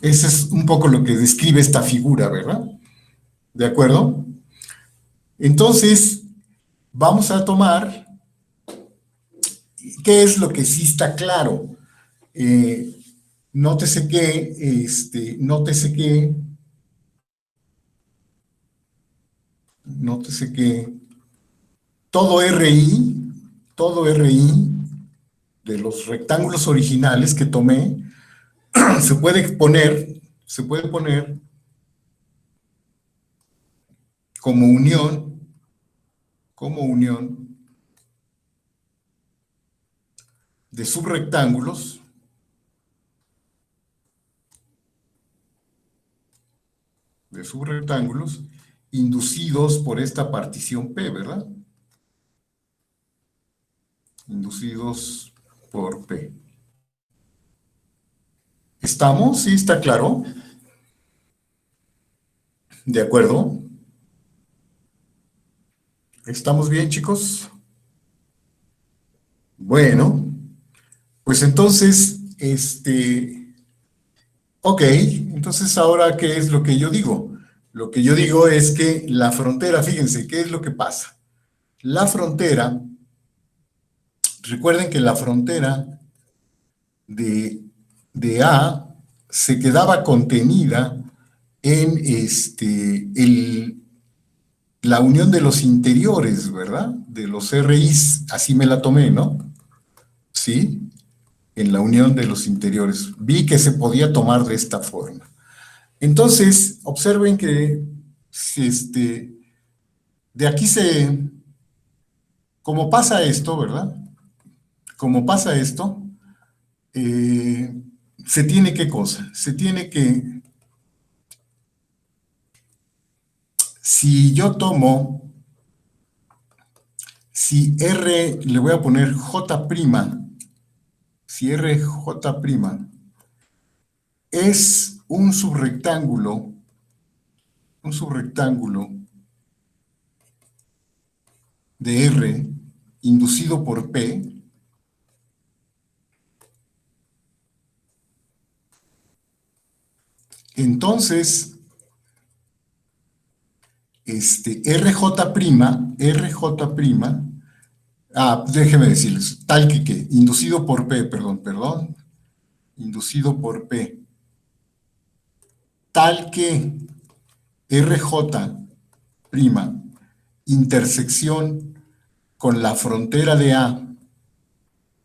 Ese es un poco lo que describe esta figura, ¿verdad? ¿De acuerdo? Entonces, vamos a tomar, ¿qué es lo que sí está claro? Nótese que todo RI de los rectángulos originales que tomé, se puede poner como unión de subrectángulos inducidos por esta partición P, ¿verdad? Inducidos por P. ¿Estamos? ¿Sí está claro? ¿De acuerdo? ¿Estamos bien, chicos? Bueno, pues entonces, ok, entonces ahora, ¿qué es lo que yo digo? Lo que yo digo es que la frontera, fíjense, ¿qué es lo que pasa? La frontera, recuerden que la frontera de A se quedaba contenida en la unión de los interiores, ¿verdad? De los RIs, así me la tomé, ¿no? ¿Sí? En la unión de los interiores. Vi que se podía tomar de esta forma. Entonces, observen que de aquí como pasa esto, ¿verdad? Como pasa esto, se tiene ¿qué cosa? Se tiene que, si yo tomo, si R, le voy a poner J', si RJ' es un subrectángulo de R inducido por P, entonces, RJ', déjeme decirles, tal que, inducido por P, perdón, inducido por P, tal que RJ', intersección con la frontera de A,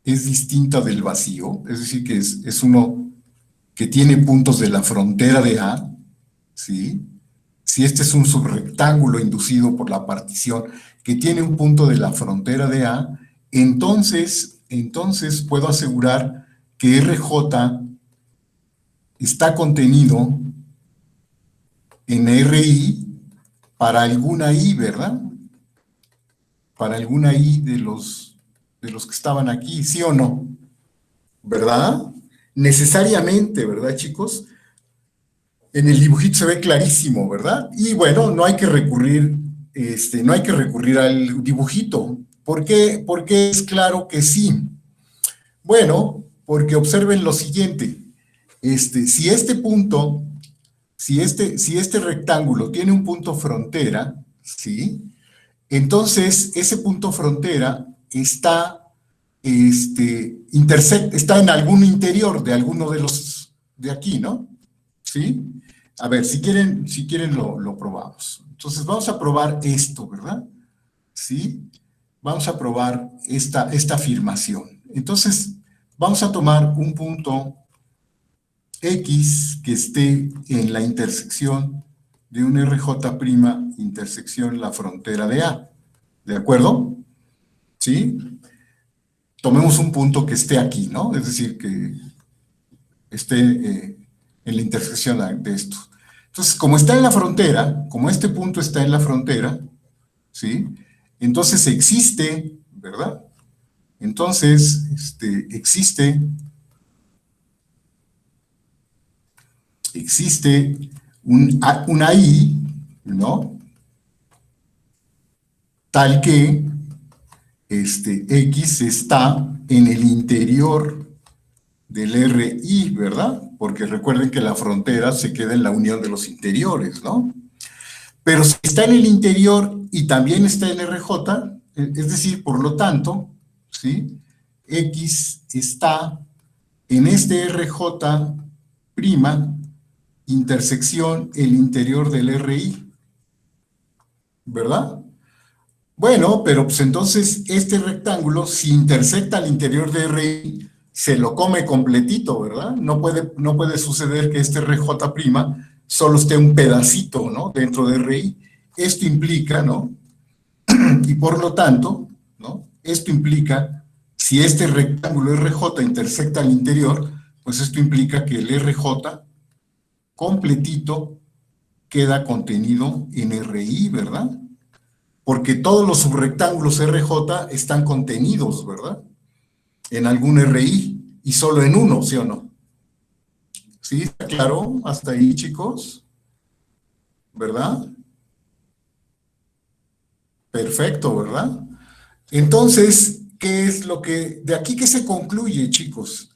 es distinta del vacío, es decir, que es uno que tiene puntos de la frontera de A, ¿sí? Si este es un subrectángulo inducido por la partición que tiene un punto de la frontera de A, entonces puedo asegurar que RJ está contenido en RI para alguna I, ¿verdad? Para alguna I de los que estaban aquí, ¿sí o no? ¿Verdad? Necesariamente, ¿verdad, chicos? En el dibujito se ve clarísimo, ¿verdad? Y bueno, no hay que recurrir, no hay que recurrir al dibujito. ¿Por qué? Porque es claro que sí. Bueno, porque observen lo siguiente. Si este punto, si este rectángulo tiene un punto frontera, ¿sí? Entonces, ese punto frontera está, está en algún interior de alguno de los de aquí, ¿no? ¿Sí? A ver, si quieren lo probamos. Entonces, vamos a probar esto, ¿verdad? ¿Sí? Vamos a probar esta afirmación. Entonces, vamos a tomar un punto X que esté en la intersección de un RJ' intersección la frontera de A. ¿De acuerdo? ¿Sí? Tomemos un punto que esté aquí, ¿no? Es decir, que esté en la intersección de estos. Entonces, como está en la frontera, como este punto está en la frontera, ¿sí? Entonces existe, ¿verdad? Entonces, existe una I, ¿no? Tal que X está en el interior del RI, ¿verdad? Porque recuerden que la frontera se queda en la unión de los interiores, ¿no? Pero si está en el interior y también está en RJ, es decir, por lo tanto, ¿sí? X está en este RJ' intersección el interior del RI, ¿verdad? Bueno, pero pues entonces este rectángulo, si intersecta al interior de RI, se lo come completito, ¿verdad? No puede suceder que este RJ' solo esté un pedacito, ¿no? Dentro de RI. Esto implica, ¿no? Y por lo tanto, ¿no? Esto implica, si este rectángulo RJ intersecta al interior, pues esto implica que el RJ completito queda contenido en RI, ¿verdad? Porque todos los subrectángulos RJ están contenidos, ¿verdad? En algún RI, y solo en uno, ¿sí o no? ¿Sí? ¿Está claro? Hasta ahí, chicos. ¿Verdad? Perfecto, ¿verdad? Entonces, ¿qué es lo que, de aquí qué se concluye, chicos?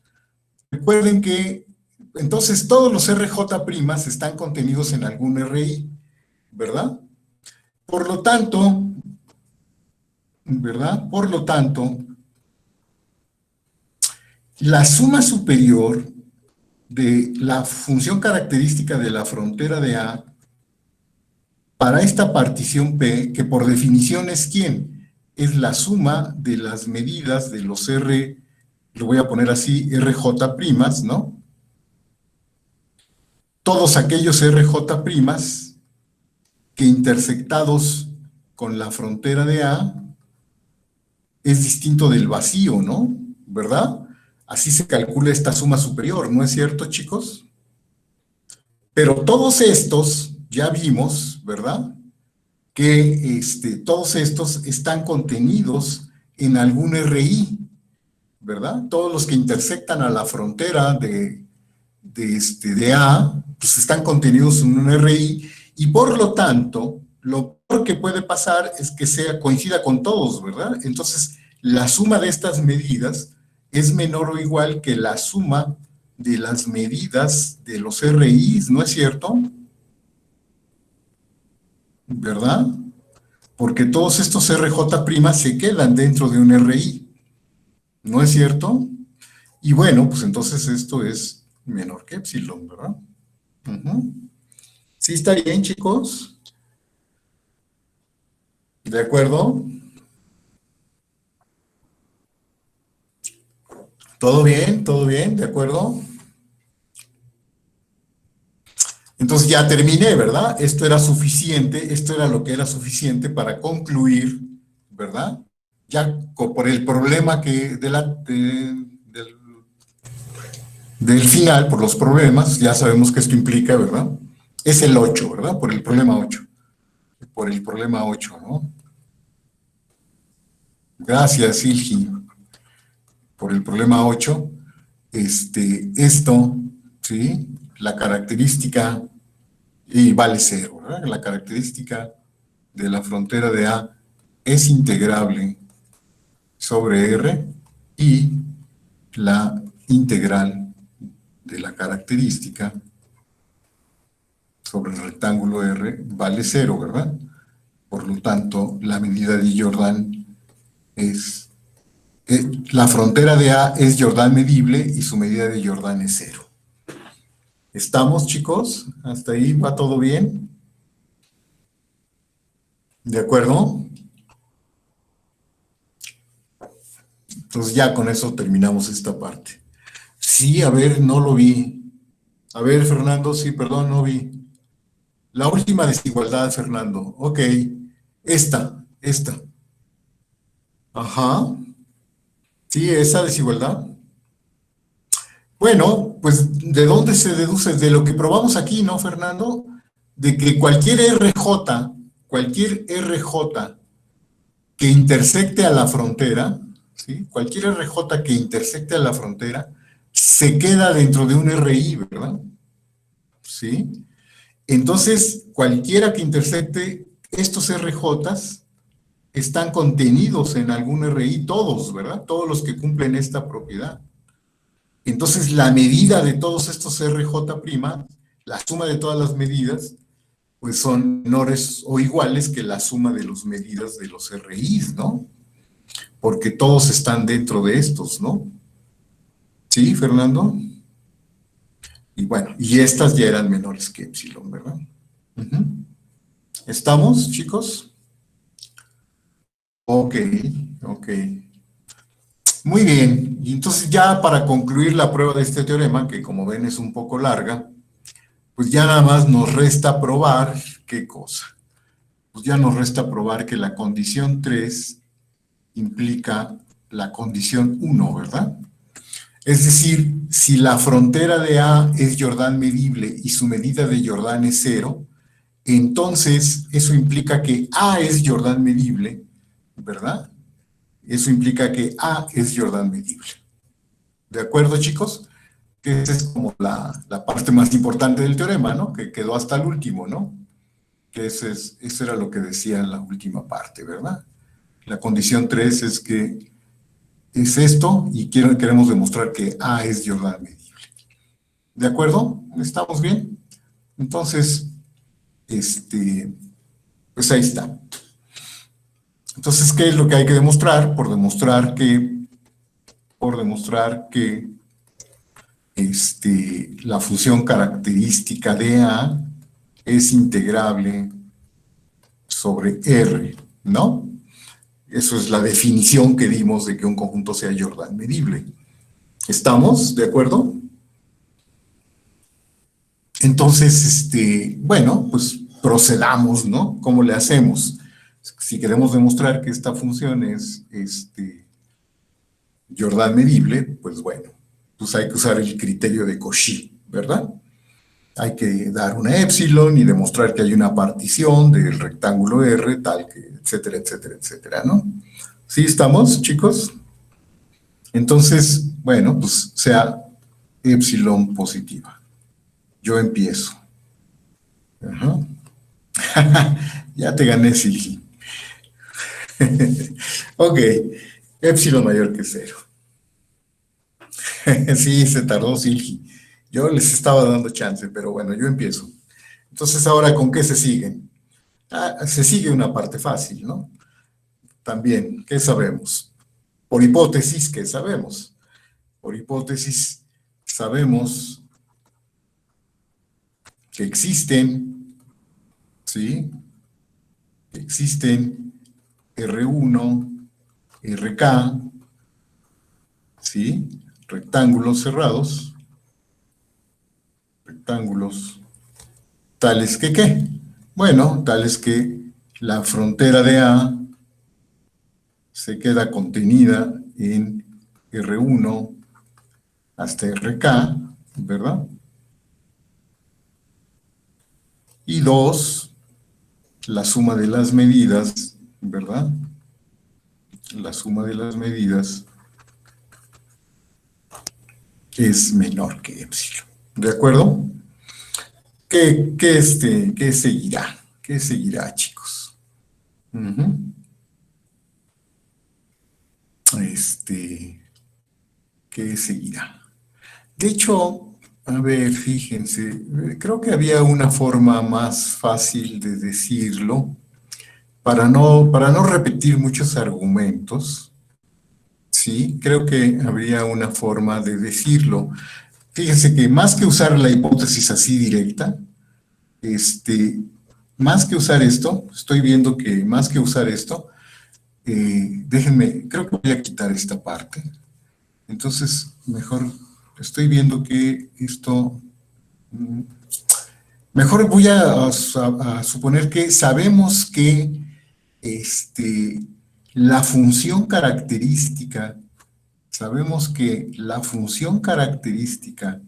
Recuerden que, entonces, todos los RJ' están contenidos en algún RI, ¿verdad? Por lo tanto, ¿verdad? Por lo tanto, la suma superior de la función característica de la frontera de A para esta partición P, que por definición es ¿quién? Es la suma de las medidas de los R, lo voy a poner así, RJ', ¿no? Todos aquellos RJ' que intersectados con la frontera de A es distinto del vacío, ¿no? ¿Verdad? Así se calcula esta suma superior, ¿no es cierto, chicos? Pero todos estos, ya vimos, ¿verdad? Que todos estos están contenidos en algún RI, ¿verdad? Todos los que intersectan a la frontera de A, pues están contenidos en un RI, y por lo tanto, lo peor que puede pasar es que coincida con todos, ¿verdad? Entonces, la suma de estas medidas es menor o igual que la suma de las medidas de los RIs, ¿no es cierto? ¿Verdad? Porque todos estos RJ' se quedan dentro de un RI, ¿no es cierto? Y bueno, pues entonces esto es menor que epsilon, ¿verdad? ¿Sí está bien, chicos? ¿De acuerdo? ¿Todo bien? ¿Todo bien? ¿De acuerdo? Entonces ya terminé, ¿verdad? Esto era suficiente, esto era lo que era suficiente para concluir, ¿verdad? Ya por el problema del final, por los problemas, ya sabemos que esto implica, ¿verdad? Es el 8, ¿verdad? Por el problema 8. Por el problema 8, ¿no? Gracias, Ilgi. Por el problema 8, esto, ¿sí? La característica y vale 0, ¿verdad? La característica de la frontera de A es integrable sobre R y la integral de la característica sobre el rectángulo R vale 0, ¿verdad? Por lo tanto, la medida de Jordan es... la frontera de A es Jordan medible y su medida de Jordan es 0. ¿Estamos, chicos? ¿Hasta ahí va todo bien? ¿De acuerdo? Entonces ya con eso terminamos esta parte. Sí, a ver, no lo vi. A ver, Fernando, sí, perdón, no vi. La última desigualdad, Fernando. Ok, esta. Ajá. Sí, esa desigualdad. Bueno, pues, ¿de dónde se deduce? De lo que probamos aquí, ¿no, Fernando? De que cualquier RJ que intersecte a la frontera, ¿sí? Cualquier RJ que intersecte a la frontera se queda dentro de un RI, ¿verdad? ¿Sí? Entonces, cualquiera que intersecte estos RJs están contenidos en algún RI, todos, ¿verdad? Todos los que cumplen esta propiedad. Entonces, la medida de todos estos RJ', la suma de todas las medidas, pues son menores o iguales que la suma de las medidas de los RIs, ¿no? Porque todos están dentro de estos, ¿no? ¿Sí, Fernando? Y bueno, y estas ya eran menores que epsilon, ¿verdad? ¿Estamos, chicos? Ok. Muy bien, y entonces ya para concluir la prueba de este teorema, que como ven es un poco larga, pues ya nada más nos resta probar, ¿qué cosa? Pues ya nos resta probar que la condición 3 implica la condición 1, ¿verdad? Es decir, si la frontera de A es Jordan medible y su medida de Jordan es 0, entonces eso implica que A es Jordan medible, ¿verdad? Eso implica que A es Jordan medible. ¿De acuerdo, chicos? Que esa es como la parte más importante del teorema, ¿no? Que quedó hasta el último, ¿no? Que eso era lo que decía en la última parte, ¿verdad? La condición 3 es que es esto y queremos demostrar que A es Jordan medible. ¿De acuerdo? ¿Estamos bien? Entonces, pues ahí está. Entonces, ¿qué es lo que hay que demostrar? Por demostrar que la función característica de A es integrable sobre R, ¿no? Eso es la definición que dimos de que un conjunto sea Jordan medible. ¿Estamos de acuerdo? Entonces, bueno, pues procedamos, ¿no? ¿Cómo le hacemos? Si queremos demostrar que esta función es Jordan medible, pues bueno, pues hay que usar el criterio de Cauchy, ¿verdad? Hay que dar una épsilon y demostrar que hay una partición del rectángulo R, tal que, etcétera, etcétera, etcétera, ¿no? ¿Sí estamos, chicos? Entonces, bueno, pues sea épsilon positiva. Yo empiezo. Ajá. Ya te gané, Silgi. Ok, épsilon mayor que 0. Sí, se tardó Silgi. Yo les estaba dando chance, pero bueno, yo empiezo. Entonces, ahora, ¿con qué se siguen? Se sigue una parte fácil, ¿no? También, ¿qué sabemos? Por hipótesis, ¿qué sabemos? Por hipótesis, sabemos que existen, ¿sí? Que existen R1, RK, ¿sí? Rectángulos cerrados, rectángulos tales que ¿qué? Bueno, tales que la frontera de A se queda contenida en R1 hasta RK, ¿verdad? Y 2, la suma de las medidas, ¿verdad? La suma de las medidas es menor que épsilon. ¿De acuerdo? ¿Qué seguirá? ¿Qué seguirá, chicos? Ujú. ¿Qué seguirá? De hecho, a ver, fíjense, creo que había una forma más fácil de decirlo para no repetir muchos argumentos. Sí, creo que habría una forma de decirlo. Fíjense que más que usar la hipótesis así directa, más que usar esto, estoy viendo que más que usar esto, déjenme, creo que voy a quitar esta parte. Entonces, mejor estoy viendo que esto, mejor voy a suponer que sabemos que la función característica, sabemos que la función característica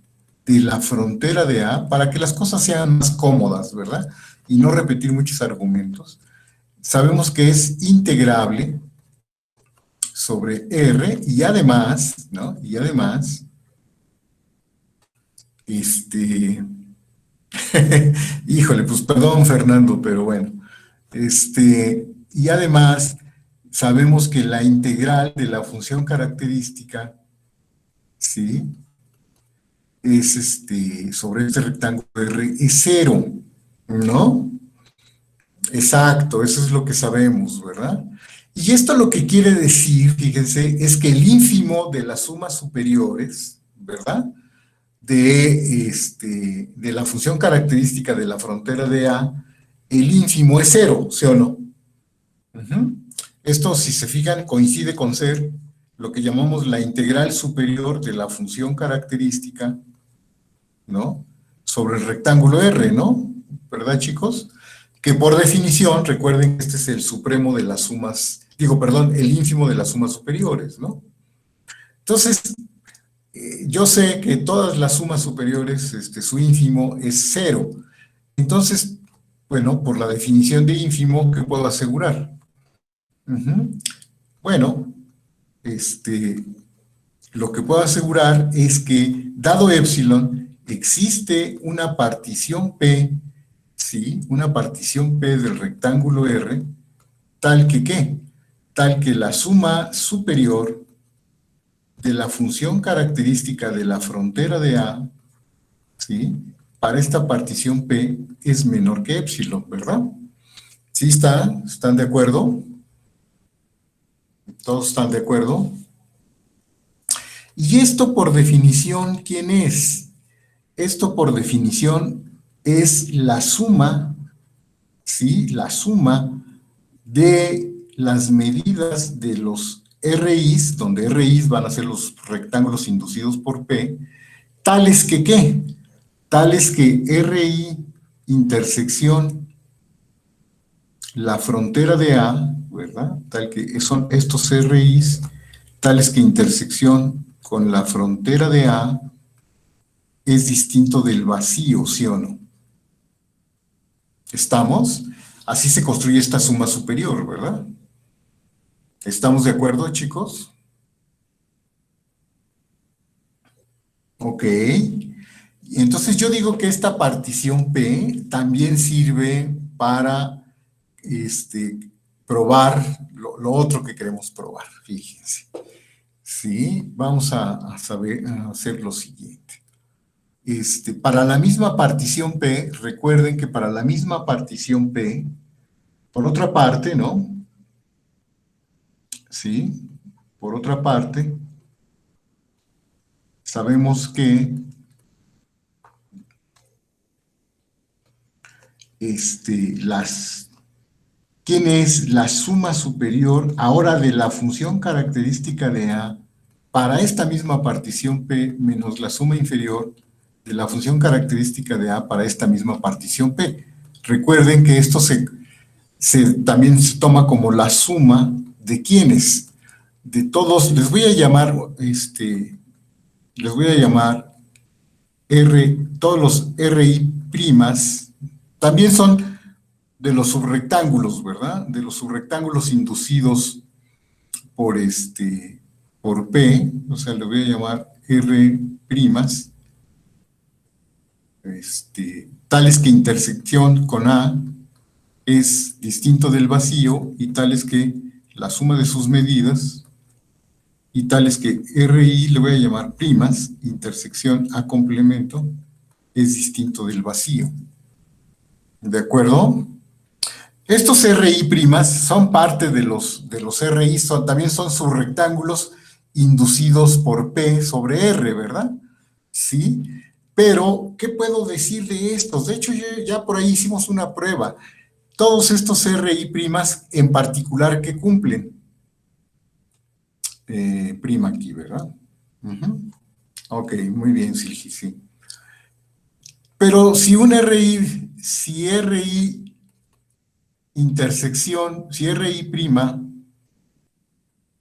de la frontera de A, para que las cosas sean más cómodas, ¿verdad? Y no repetir muchos argumentos, sabemos que es integrable sobre R y además, ¿no? Y además, híjole, pues perdón, Fernando, pero bueno, y además sabemos que la integral de la función característica, ¿sí? Es sobre este rectángulo R es 0, ¿no? Exacto, eso es lo que sabemos, ¿verdad? Y esto lo que quiere decir, fíjense, es que el ínfimo de las sumas superiores, ¿verdad? De la función característica de la frontera de A, el ínfimo es 0, ¿sí o no? Uh-huh. Esto, si se fijan, coincide con ser lo que llamamos la integral superior de la función característica, ¿no? Sobre el rectángulo R, ¿no? ¿Verdad, chicos? Que por definición, recuerden que este es el supremo de las sumas, el ínfimo de las sumas superiores, ¿no? Entonces, yo sé que todas las sumas superiores, su ínfimo es 0. Entonces, bueno, por la definición de ínfimo, ¿qué puedo asegurar? Bueno, lo que puedo asegurar es que, dado epsilon, existe una partición P, ¿sí? Una partición P del rectángulo R, tal que ¿qué? Tal que la suma superior de la función característica de la frontera de A, ¿sí? Para esta partición P es menor que epsilon, ¿verdad? ¿Sí están? ¿Están de acuerdo? ¿Todos están de acuerdo? Y esto por definición, ¿quién es? Esto por definición es la suma, ¿sí? La suma de las medidas de los RIs, donde RIs van a ser los rectángulos inducidos por P, tales que ¿qué? Tales que RI intersección la frontera de A, ¿verdad? Tal que son estos RIs, tales que intersección con la frontera de A es distinto del vacío, ¿sí o no? ¿Estamos? Así se construye esta suma superior, ¿verdad? ¿Estamos de acuerdo, chicos? Ok. Entonces yo digo que esta partición P también sirve para probar lo otro que queremos probar, fíjense. Sí, vamos a hacer lo siguiente. Para la misma partición P, recuerden que para la misma partición P, por otra parte, ¿no? Sí, por otra parte, sabemos que ¿quién es la suma superior ahora de la función característica de A para esta misma partición P menos la suma inferior de la función característica de A para esta misma partición P? Recuerden que esto también se toma como la suma de ¿quiénes? De todos, les voy a llamar, todos los RI primas, también son de los subrectángulos, ¿verdad? De los subrectángulos inducidos por P, o sea, le voy a llamar R primas, tales que intersección con A es distinto del vacío y tales que la suma de sus medidas y tales que RI le voy a llamar primas, intersección A complemento, es distinto del vacío. ¿De acuerdo? Estos RI primas son parte de los RI, también son subrectángulos inducidos por P sobre R, ¿verdad? Sí, pero ¿qué puedo decir de estos? De hecho, ya por ahí hicimos una prueba. Todos estos RI primas en particular, ¿qué cumplen? Prima aquí, ¿verdad? Ok, muy bien, sí. Pero si RI intersección, si RI prima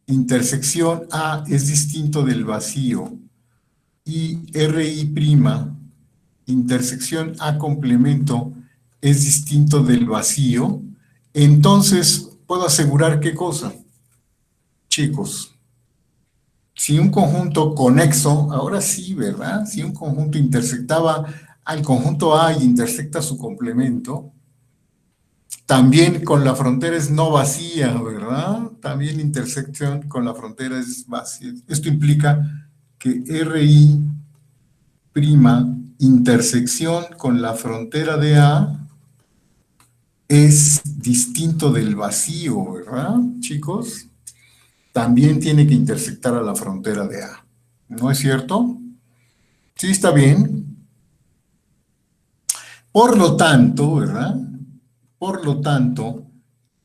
intersección A es distinto del vacío y RI prima intersección A complemento es distinto del vacío, entonces puedo asegurar ¿qué cosa? Chicos, si un conjunto conexo, ahora sí, ¿verdad? Si un conjunto intersectaba al conjunto A y intersecta su complemento, también con la frontera es no vacía, ¿verdad? También intersección con la frontera es vacía. Esto implica que RI prima intersección con la frontera de A es distinto del vacío, ¿verdad, chicos? También tiene que intersectar a la frontera de A. ¿No es cierto? Sí, está bien. Por lo tanto, ¿verdad? Por lo tanto,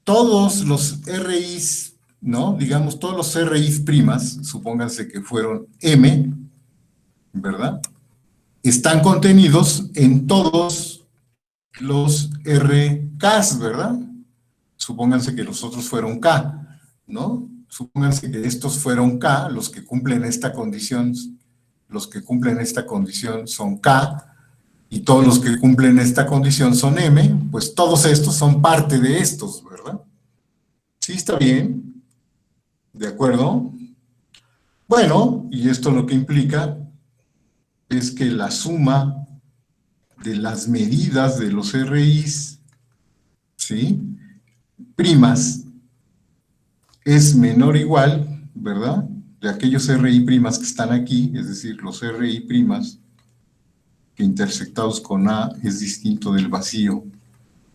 todos los RIs, ¿no? Digamos, todos los RIs primas, supónganse que fueron M, ¿verdad? Están contenidos en todos los RKs, ¿verdad? Supónganse que los otros fueron K, ¿no? Supónganse que estos fueron K, los que cumplen esta condición son K, y todos los que cumplen esta condición son M, pues todos estos son parte de estos, ¿verdad? ¿Sí está bien? ¿De acuerdo? Bueno, y esto lo que implica es que la suma de las medidas de los RIs, ¿sí? Primas, es menor o igual, ¿verdad? De aquellos RI primas que están aquí, es decir, los RI primas que intersectados con A es distinto del vacío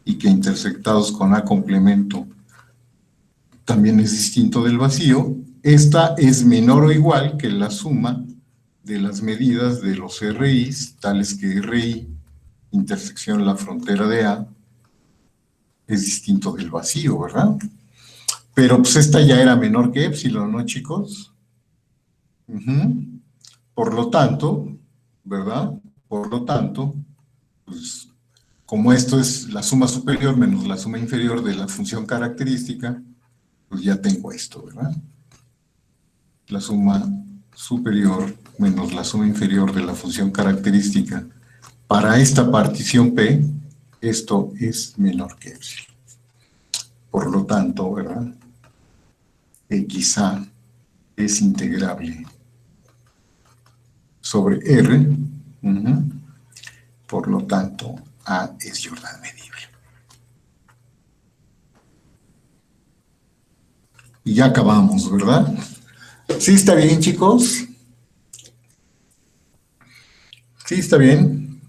y que intersectados con A complemento también es distinto del vacío, esta es menor o igual que la suma de las medidas de los RIs, tales que RI intersección la frontera de A es distinto del vacío, ¿verdad? Pero pues esta ya era menor que épsilon, ¿no, chicos? Por lo tanto, ¿verdad? Por lo tanto, pues, como esto es la suma superior menos la suma inferior de la función característica, pues ya tengo esto, ¿verdad? La suma superior menos la suma inferior de la función característica. Para esta partición P, esto es menor que épsilon. Por lo tanto, ¿verdad? XA es integrable sobre R, por lo tanto, A es Jordan medible. Y ya acabamos, ¿verdad? ¿Sí está bien, chicos? ¿Sí está bien?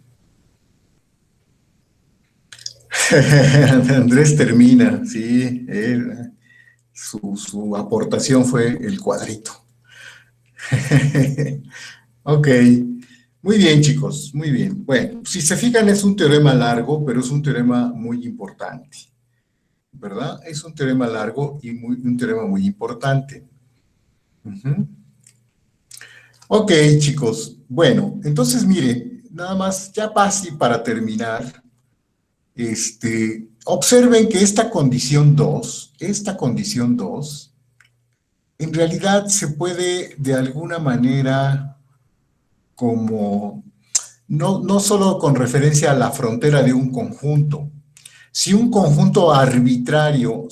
Andrés termina, sí, su aportación fue el cuadrito. Ok, muy bien, chicos, muy bien. Bueno, si se fijan es un teorema largo, pero es un teorema muy importante, ¿verdad? Es un teorema largo y un teorema muy importante. Ok, chicos, bueno, entonces mire, nada más, ya para terminar, observen que esta condición 2, en realidad se puede de alguna manera como, no solo con referencia a la frontera de un conjunto. Si un conjunto arbitrario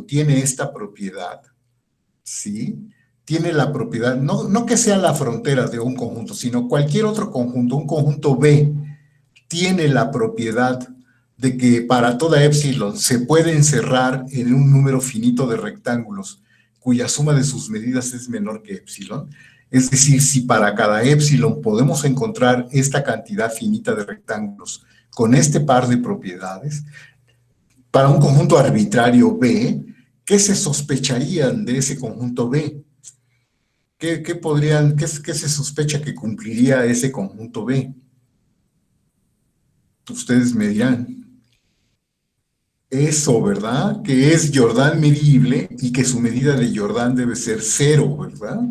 tiene esta propiedad, ¿sí? tiene la propiedad, no que sea la frontera de un conjunto, sino cualquier otro conjunto, un conjunto B, tiene la propiedad de que para toda épsilon se puede encerrar en un número finito de rectángulos cuya suma de sus medidas es menor que épsilon. Es decir, si para cada épsilon podemos encontrar esta cantidad finita de rectángulos con este par de propiedades, para un conjunto arbitrario B, ¿qué se sospecharían de ese conjunto B? ¿Qué se sospecha que cumpliría ese conjunto B? Ustedes me dirán. Eso, ¿verdad? Que es Jordan medible y que su medida de Jordan debe ser 0, ¿verdad?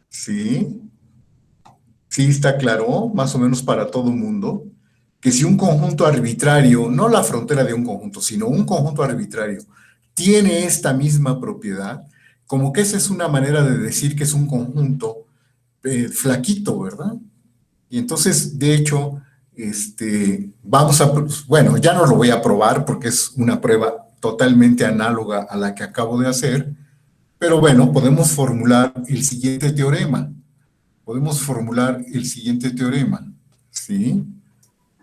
¿Sí? ¿Sí está claro? Más o menos para todo el mundo. Que si un conjunto arbitrario, no la frontera de un conjunto, sino un conjunto arbitrario, tiene esta misma propiedad, como que esa es una manera de decir que es un conjunto flaquito, ¿verdad? Y entonces, de hecho, bueno, ya no lo voy a probar porque es una prueba totalmente análoga a la que acabo de hacer, pero bueno, podemos formular el siguiente teorema. ¿Sí?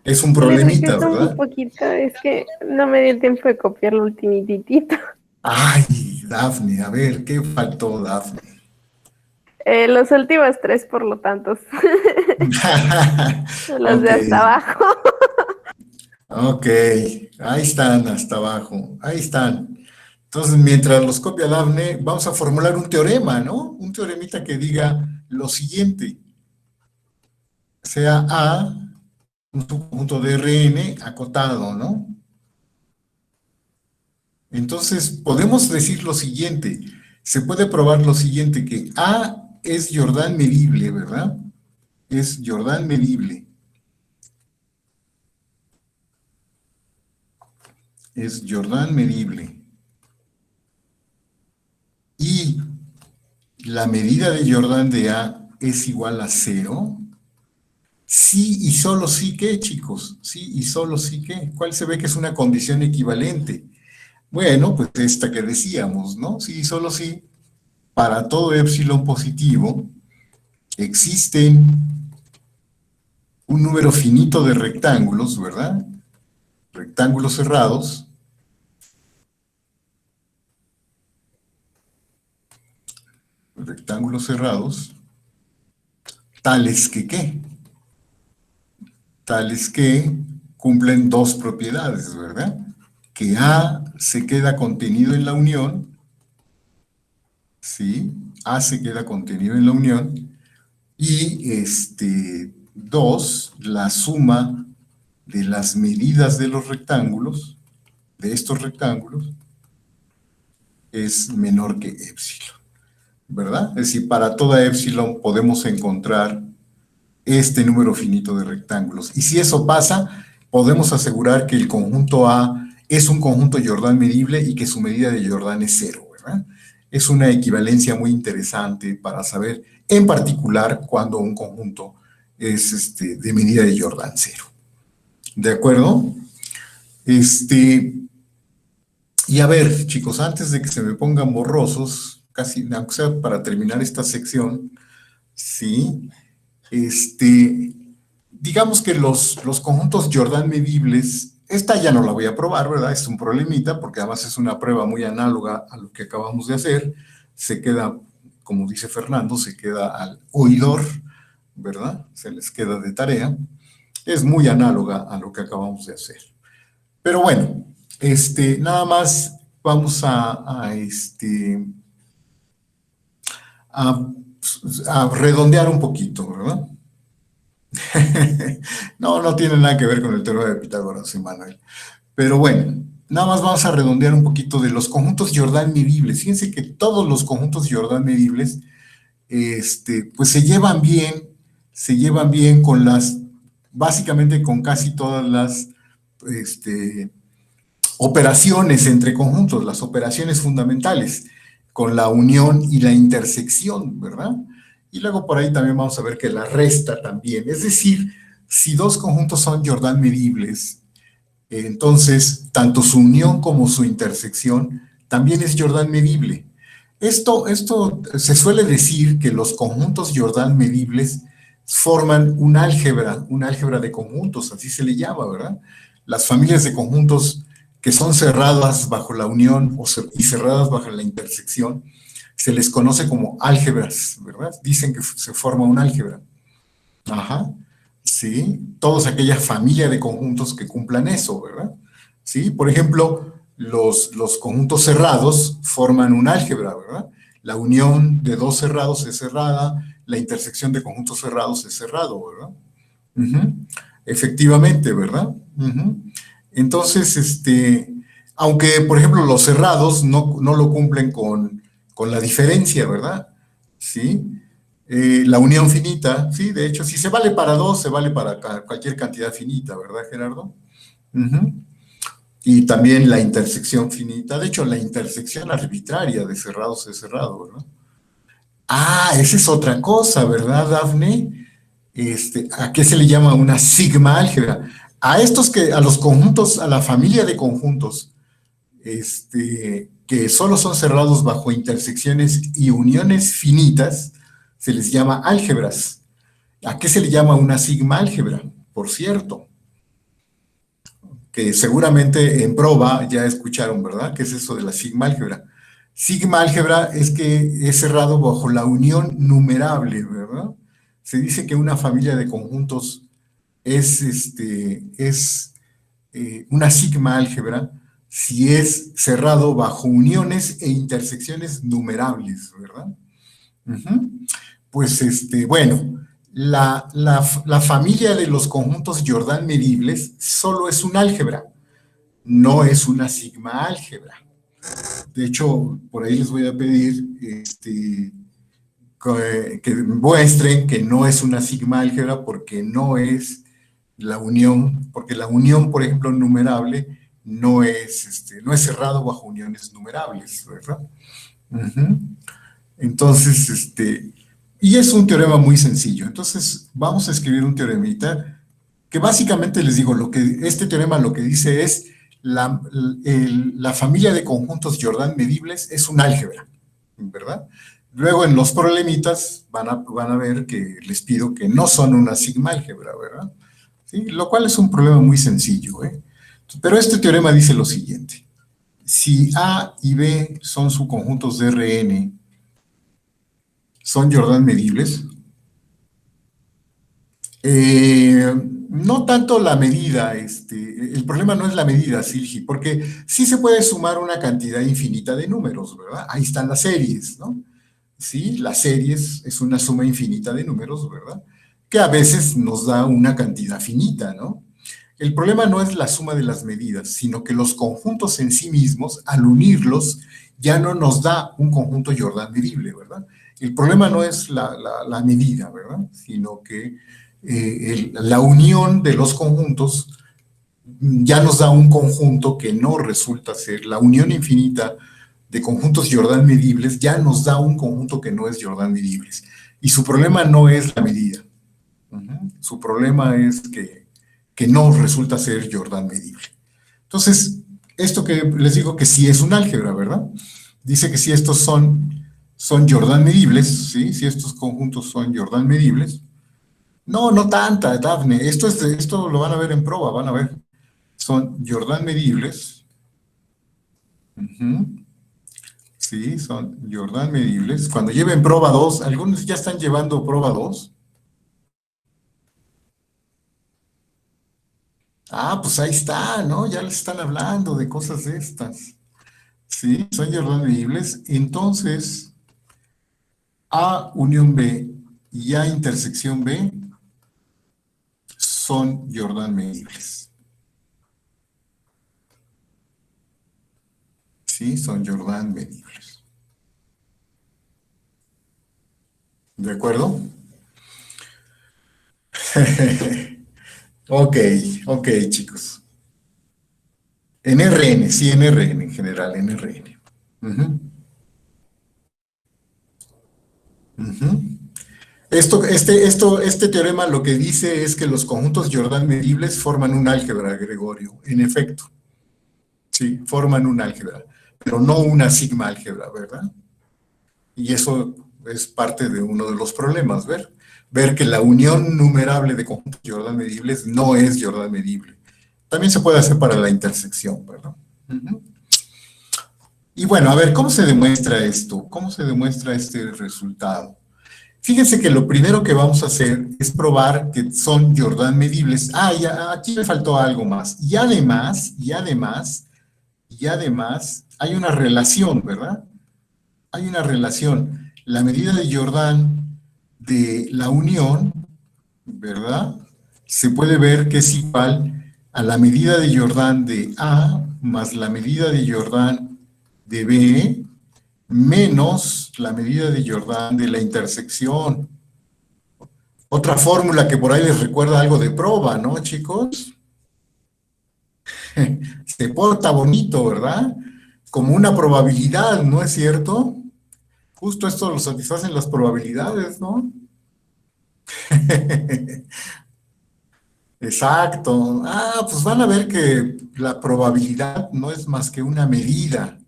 Es un problemita, es ¿verdad? un poquito, es que no me dio tiempo de copiar lo ultimititito. Ay, Dafne, a ver, ¿qué faltó, Dafne? Los últimos 3, por lo tanto. Los de hasta abajo. Ok, ahí están, hasta abajo, ahí están. Entonces, mientras los copia Dafne, vamos a formular un teorema, ¿no? Un teoremita que diga lo siguiente. Sea A un subconjunto de Rn acotado, ¿no? Entonces, podemos decir lo siguiente. Se puede probar lo siguiente, que A es Jordan medible, ¿verdad? Es Jordan medible. Es Jordan medible. Y la medida de Jordan de A es igual a 0. Sí y solo sí que, chicos. Sí y solo sí que. ¿Cuál se ve que es una condición equivalente? Bueno, pues esta que decíamos, ¿no? Sí y solo sí. Para todo épsilon positivo existen un número finito de rectángulos, ¿verdad? Rectángulos cerrados. Rectángulos cerrados. Tales que ¿qué? Tales que cumplen dos propiedades, ¿verdad? Que A se queda contenido en la unión, ¿sí? A se queda contenido en la unión, y 2, la suma de las medidas de los rectángulos, de estos rectángulos, es menor que épsilon, ¿verdad? Es decir, para toda épsilon podemos encontrar este número finito de rectángulos. Y si eso pasa, podemos asegurar que el conjunto A es un conjunto Jordan medible y que su medida de Jordan es 0, ¿verdad? Es una equivalencia muy interesante para saber, en particular, cuando un conjunto es de medida de Jordan 0. ¿De acuerdo? Y a ver, chicos, antes de que se me pongan borrosos, casi, aunque sea para terminar esta sección, ¿sí? Digamos que los conjuntos Jordan medibles, esta ya no la voy a probar, ¿verdad? Es un problemita, porque además es una prueba muy análoga a lo que acabamos de hacer. Se queda, como dice Fernando, se queda al oidor, ¿verdad? Se les queda de tarea. Es muy análoga a lo que acabamos de hacer. Pero bueno, nada más vamos a redondear un poquito, ¿verdad? No tiene nada que ver con el teorema de Pitágoras, Manuel. Pero bueno, nada más vamos a redondear un poquito de los conjuntos Jordan medibles. Fíjense que todos los conjuntos Jordan medibles, pues se llevan bien con básicamente con casi todas las operaciones entre conjuntos, las operaciones fundamentales, con la unión y la intersección, ¿verdad? Y luego por ahí también vamos a ver que la resta también. Es decir, si dos conjuntos son Jordan medibles, entonces tanto su unión como su intersección también es Jordan medible. Esto se suele decir que los conjuntos Jordan medibles forman un álgebra de conjuntos, así se le llama, ¿verdad? Las familias de conjuntos que son cerradas bajo la unión y cerradas bajo la intersección, se les conoce como álgebras, ¿verdad? Dicen que se forma un álgebra. Ajá, sí, todas aquellas familias de conjuntos que cumplan eso, ¿verdad? Sí, por ejemplo, los conjuntos cerrados forman un álgebra, ¿verdad? La unión de dos cerrados es cerrada, la intersección de conjuntos cerrados es cerrado, ¿verdad? Efectivamente, ¿verdad? Entonces, aunque, por ejemplo, los cerrados no lo cumplen con la diferencia, ¿verdad? ¿Sí? La unión finita, sí, de hecho, si se vale para dos, se vale para cualquier cantidad finita, ¿verdad, Gerardo? Y también la intersección finita, de hecho, la intersección arbitraria de cerrados es cerrado, ¿verdad? Ah, esa es otra cosa, ¿verdad, Dafne? ¿A qué se le llama una sigma álgebra? A los conjuntos, a la familia de conjuntos, que solo son cerrados bajo intersecciones y uniones finitas, se les llama álgebras. ¿A qué se le llama una sigma álgebra? Por cierto, que seguramente en prueba ya escucharon, ¿verdad? ¿Qué es eso de la sigma álgebra? Sigma álgebra es que es cerrado bajo la unión numerable, ¿verdad? Se dice que una familia de conjuntos es una sigma álgebra si es cerrado bajo uniones e intersecciones numerables, ¿verdad? Pues, bueno, la familia de los conjuntos Jordan medibles solo es un álgebra, no es una sigma álgebra. De hecho, por ahí les voy a pedir que muestren que no es una sigma álgebra porque no es la unión, porque la unión, por ejemplo, numerable, no es cerrado bajo uniones numerables, ¿verdad? Entonces, y es un teorema muy sencillo. Entonces, vamos a escribir un teoremita que básicamente les digo, este teorema lo que dice es la familia de conjuntos Jordan medibles es un álgebra, ¿verdad? Luego en los problemitas van a ver que les pido que no son una sigma álgebra, ¿verdad? ¿Sí? Lo cual es un problema muy sencillo, ¿eh? Pero este teorema dice lo siguiente. Si A y B son subconjuntos de Rn, ¿son Jordan medibles? No tanto la medida, el problema no es la medida, Silgi, porque sí se puede sumar una cantidad infinita de números, ¿verdad? Ahí están las series, ¿no? Sí, las series es una suma infinita de números, ¿verdad? Que a veces nos da una cantidad finita, ¿no? El problema no es la suma de las medidas, sino que los conjuntos en sí mismos, al unirlos, ya no nos da un conjunto Jordan medible, ¿verdad? El problema no es la medida, ¿verdad? Sino que la unión de los conjuntos ya nos da un conjunto que no resulta ser, la unión infinita de conjuntos Jordan medibles ya nos da un conjunto que no es Jordan medibles. Y su problema no es la medida. Su problema es que no resulta ser Jordan medible. Entonces, esto que les digo que sí es un álgebra, ¿verdad? Dice que si estos son Jordan medibles, ¿sí? Si estos conjuntos son Jordan medibles. No tanta, Dafne. Esto lo van a ver en prueba, van a ver. Son Jordan medibles. Sí, son Jordan medibles. Cuando lleven prueba 2, algunos ya están llevando prueba 2. Ah, pues ahí está, ¿no? Ya les están hablando de cosas de estas. Sí, son Jordan medibles. Entonces, A unión B y A intersección B son Jordan medibles. Sí, son Jordan medibles. ¿De acuerdo? Ok, chicos. En Rn, sí, en Rn, en general, en Rn. Este teorema lo que dice es que los conjuntos Jordan medibles forman un álgebra, Gregorio, en efecto. Sí, forman un álgebra, pero no una sigma álgebra, ¿verdad? Y eso es parte de uno de los problemas, ver que la unión numerable de conjuntos Jordan medibles no es Jordan medible. También se puede hacer para la intersección, ¿verdad? Uh-huh. Y bueno, a ver, ¿cómo se demuestra esto? ¿Cómo se demuestra este resultado? Fíjense que lo primero que vamos a hacer es probar que son Jordan medibles. Ah, ya, aquí me faltó algo más. Y además, hay una relación, ¿verdad? Hay una relación. La medida de Jordan de la unión, ¿verdad? Se puede ver que es igual a la medida de Jordan de A más la medida de Jordan de B menos la medida de Jordan de la intersección. Otra fórmula que por ahí les recuerda algo de prueba, ¿no, chicos? Se porta bonito, ¿verdad? Como una probabilidad, ¿no es cierto? Justo esto lo satisfacen las probabilidades, ¿no? Exacto. Ah, pues van a ver que la probabilidad no es más que una medida.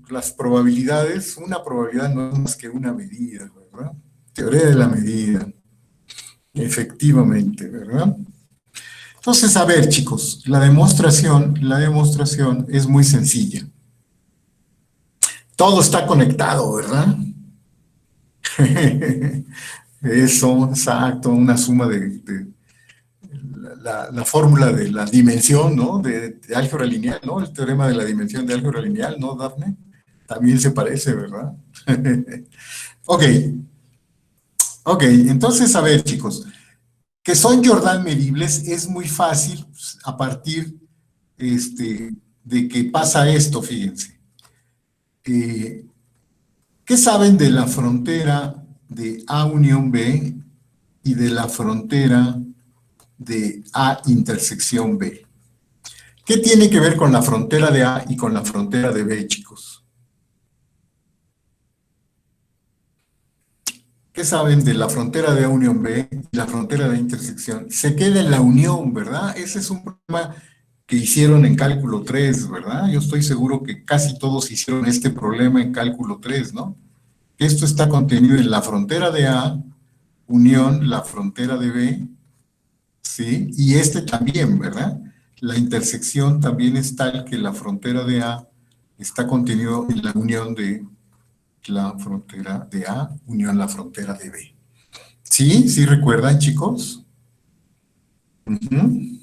Las probabilidades, una probabilidad no es más que una medida, ¿verdad? Teoría de la medida. Efectivamente, ¿verdad? Entonces, a ver, chicos, la demostración es muy sencilla. Todo está conectado, ¿verdad? Eso, exacto, una suma de la fórmula de la dimensión, ¿no? De álgebra lineal, ¿no? El teorema de la dimensión de álgebra lineal, ¿no, Dafne? También se parece, ¿verdad? Ok, entonces, a ver, chicos, que son Jordan medibles es muy fácil a partir de que pasa esto, fíjense. ¿Qué saben de la frontera de A unión B y de la frontera de A intersección B? ¿Qué tiene que ver con la frontera de A y con la frontera de B, chicos? ¿Qué saben de la frontera de A unión B y la frontera de intersección? Se queda en la unión, ¿verdad? Ese es un problema que hicieron en cálculo 3, ¿verdad? Yo estoy seguro que casi todos hicieron este problema en cálculo 3, ¿no? Esto está contenido en la frontera de A, unión, la frontera de B, ¿sí? Y este también, ¿verdad? La intersección también es tal que la frontera de A está contenido en la unión de la frontera de A, unión la frontera de B. ¿Sí? ¿Sí recuerdan, chicos? Uh-huh.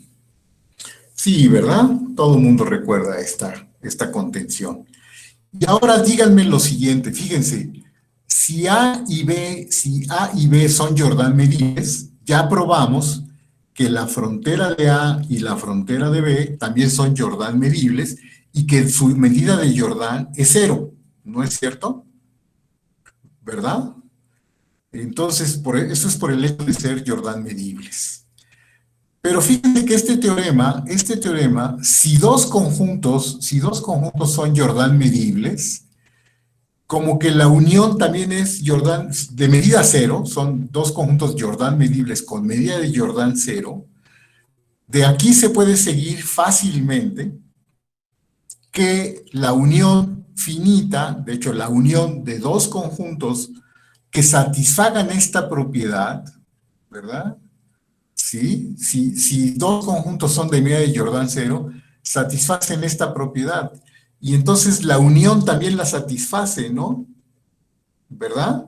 Sí, ¿verdad? Todo el mundo recuerda esta contención. Y ahora díganme lo siguiente, fíjense, si A y B son Jordan medibles, ya probamos que la frontera de A y la frontera de B también son Jordan medibles y que su medida de Jordan es 0, ¿no es cierto? ¿Verdad? Entonces, eso es por el hecho de ser Jordan medibles. Pero fíjense que este teorema, si dos conjuntos son Jordan medibles, como que la unión también es Jordan de medida 0, son dos conjuntos Jordan medibles con medida de Jordan 0, de aquí se puede seguir fácilmente que la unión finita, de hecho la unión de dos conjuntos que satisfagan esta propiedad, ¿verdad? ¿Sí? Si dos conjuntos son de medida de Jordan 0, satisfacen esta propiedad. Y entonces la unión también la satisface, ¿no? ¿Verdad?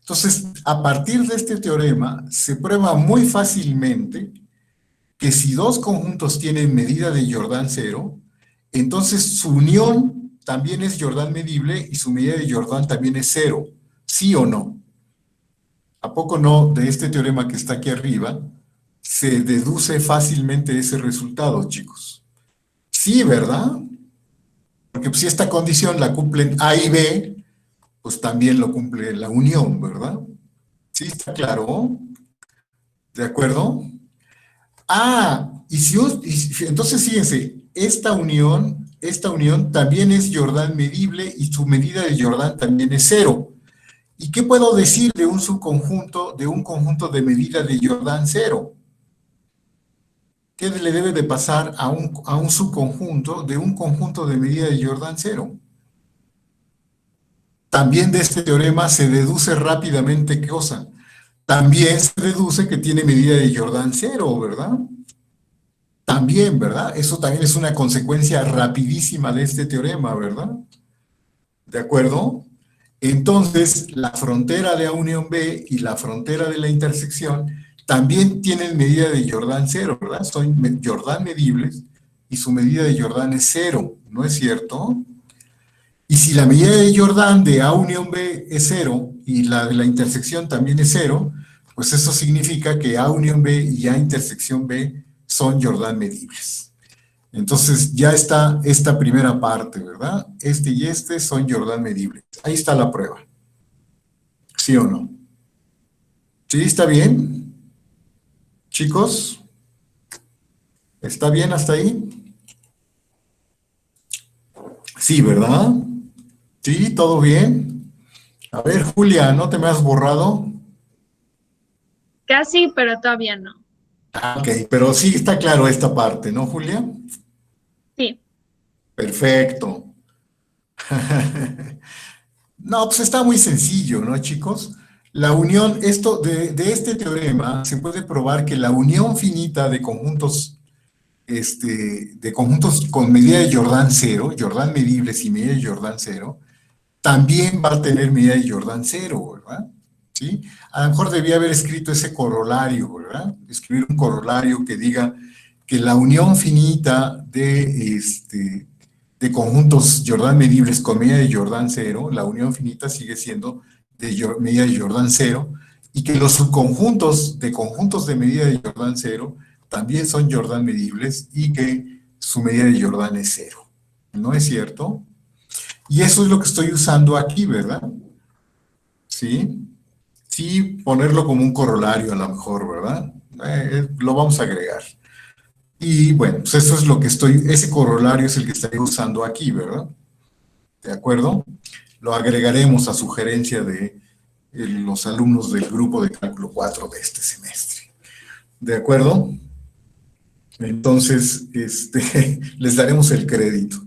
Entonces, a partir de este teorema, se prueba muy fácilmente que si dos conjuntos tienen medida de Jordan 0, entonces su unión también es Jordan medible y su medida de Jordan también es 0. ¿Sí o no? ¿A poco no de este teorema que está aquí arriba se deduce fácilmente ese resultado, chicos? Sí, ¿verdad? Porque pues, si esta condición la cumplen A y B, pues también lo cumple la unión, ¿verdad? ¿Sí está claro? ¿De acuerdo? Ah, entonces fíjense, esta unión también es Jordan medible y su medida de Jordan también es 0. ¿Y qué puedo decir de un subconjunto, de un conjunto de medida de Jordan 0? ¿Qué le debe de pasar a un subconjunto de un conjunto de medida de Jordan 0? también de este teorema se deduce rápidamente ¿qué cosa? También se deduce que tiene medida de Jordan cero, ¿verdad? También, ¿verdad? Eso también es una consecuencia rapidísima de este teorema, ¿verdad? ¿De acuerdo? Entonces, la frontera de A unión B y la frontera de la intersección también tienen medida de Jordan cero, ¿verdad? Son Jordan medibles y su medida de Jordan es cero, ¿no es cierto? Y si la medida de Jordan de A unión B es cero y la de la intersección también es cero, pues eso significa que A unión B y A intersección B son Jordan medibles. Entonces ya está esta primera parte, ¿verdad? Este y este son Jordan medibles. Ahí está la prueba. ¿Sí o no? ¿Sí? ¿Está bien? Chicos, ¿está bien hasta ahí? Sí, ¿verdad? Sí, ¿todo bien? A ver, Julia, ¿no te me has borrado? Casi, pero todavía no. Ah, ok, pero sí está claro esta parte, ¿no, Julia? Sí. Perfecto. No, pues está muy sencillo, ¿no, chicos? La unión, esto de este teorema se puede probar que la unión finita de conjuntos con medida de Jordan cero, Jordan medibles y medida de Jordan cero, también va a tener medida de Jordan cero, ¿verdad? ¿Sí? A lo mejor debía haber escrito ese corolario, ¿verdad? Escribir un corolario que diga que la unión finita de conjuntos Jordan medibles con medida de Jordan cero, la unión finita sigue siendo de medida de Jordan cero, y que los subconjuntos de conjuntos de medida de Jordan cero también son Jordan medibles y que su medida de Jordan es cero. ¿No es cierto? Y eso es lo que estoy usando aquí, ¿verdad? ¿Sí? Sí, ponerlo como un corolario a lo mejor, ¿verdad? Lo vamos a agregar. Y bueno, pues eso es lo que ese corolario es el que estaré usando aquí, ¿verdad? ¿De acuerdo? Lo agregaremos a sugerencia de los alumnos del grupo de cálculo 4 de este semestre. ¿De acuerdo? Entonces, les daremos el crédito.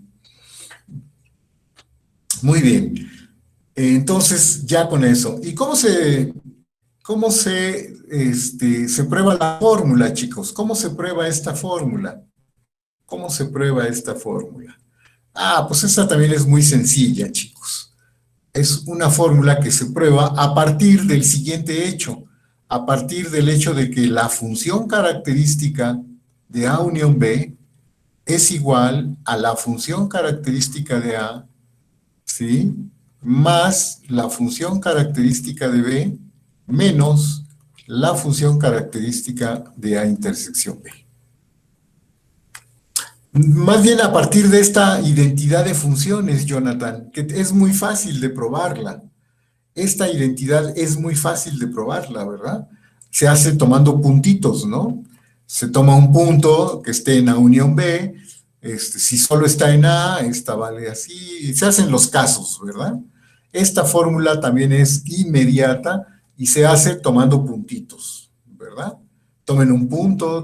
Muy bien. Entonces, ya con eso. ¿Y cómo se prueba la fórmula, chicos? ¿Cómo se prueba esta fórmula? ¿Cómo se prueba esta fórmula? Ah, pues esta también es muy sencilla, chicos. Es una fórmula que se prueba a partir del siguiente hecho, a partir del hecho de que la función característica de A unión B es igual a la función característica de A, ¿sí?, más la función característica de B menos la función característica de A intersección B. Más bien a partir de esta identidad de funciones, Jonathan, que es muy fácil de probarla. Esta identidad es muy fácil de probarla, ¿verdad? Se hace tomando puntitos, ¿no? Se toma un punto que esté en A unión B, si solo está en A, esta vale así, se hacen los casos, ¿verdad? Esta fórmula también es inmediata y se hace tomando puntitos, ¿verdad? Tomen un punto,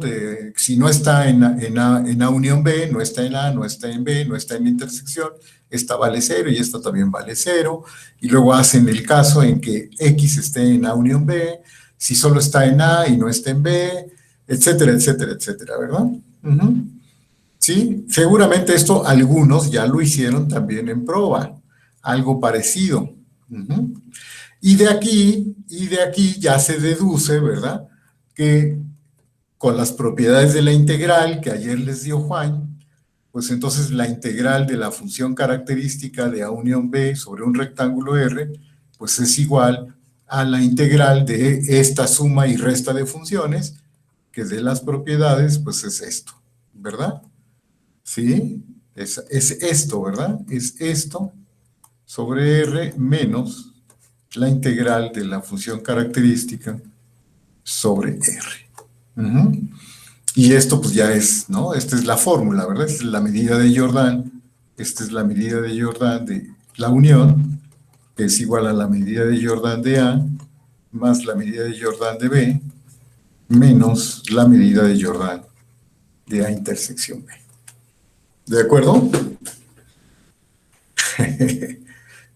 si no está en A unión B, no está en A, no está en B, no está en intersección, esta vale 0 y esta también vale 0, y luego hacen el caso en que X esté en A unión B, si solo está en A y no está en B, etcétera, etcétera, etcétera, ¿verdad? Sí, seguramente esto algunos ya lo hicieron también en proba, algo parecido. Y de aquí ya se deduce, ¿verdad?, que con las propiedades de la integral que ayer les dio Juan, pues entonces la integral de la función característica de A unión B sobre un rectángulo R, pues es igual a la integral de esta suma y resta de funciones, que de las propiedades, pues es esto, ¿verdad? ¿Sí? Es esto, ¿verdad? Es esto sobre R menos la integral de la función característica sobre R. Y esto pues ya es, ¿no? Esta es la fórmula, ¿verdad? Esta es la medida de Jordan, esta es la medida de Jordan de la unión, que es igual a la medida de Jordan de A, más la medida de Jordan de B, menos la medida de Jordan de A intersección B. ¿De acuerdo?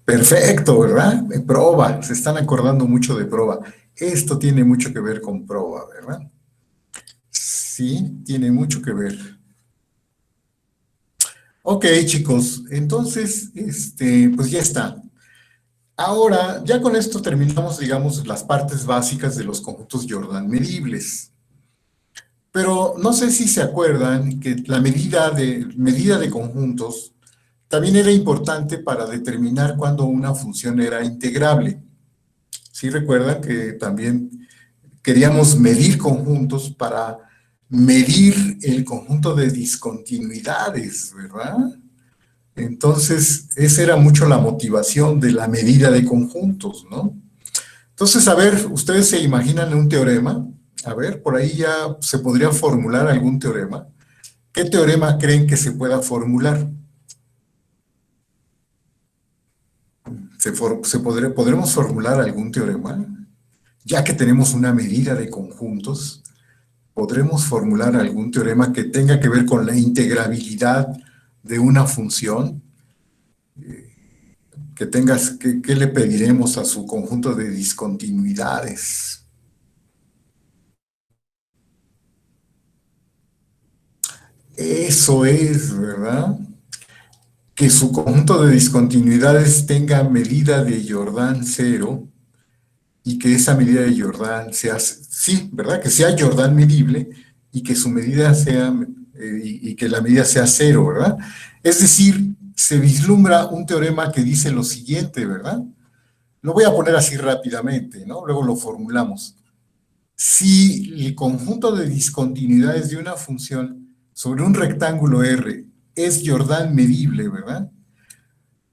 Perfecto, ¿verdad? Proba, se están acordando mucho de proba. Esto tiene mucho que ver con proba, ¿verdad? Sí, tiene mucho que ver. Ok, chicos, entonces, pues ya está. Ahora, ya con esto terminamos, digamos, las partes básicas de los conjuntos Jordan medibles. Pero no sé si se acuerdan que la medida de conjuntos también era importante para determinar cuándo una función era integrable. ¿Sí recuerdan que también queríamos medir conjuntos para medir el conjunto de discontinuidades, ¿verdad? Entonces, esa era mucho la motivación de la medida de conjuntos, ¿no? Entonces, a ver, ¿ustedes se imaginan un teorema? A ver, por ahí ya se podría formular algún teorema. ¿Qué teorema creen que se pueda formular? ¿Podremos formular algún teorema? Ya que tenemos una medida de conjuntos, ¿podremos formular algún teorema que tenga que ver con la integrabilidad de una función? ¿Qué le pediremos a su conjunto de discontinuidades? Eso es, ¿verdad? Que su conjunto de discontinuidades tenga medida de Jordan 0 y que esa medida de Jordan sea, sí, ¿verdad? Que sea Jordan medible y que su medida sea, y que la medida sea 0, ¿verdad? Es decir, se vislumbra un teorema que dice lo siguiente, ¿verdad? Lo voy a poner así rápidamente, ¿no? Luego lo formulamos. Si el conjunto de discontinuidades de una función sobre un rectángulo R es Jordan medible, ¿verdad?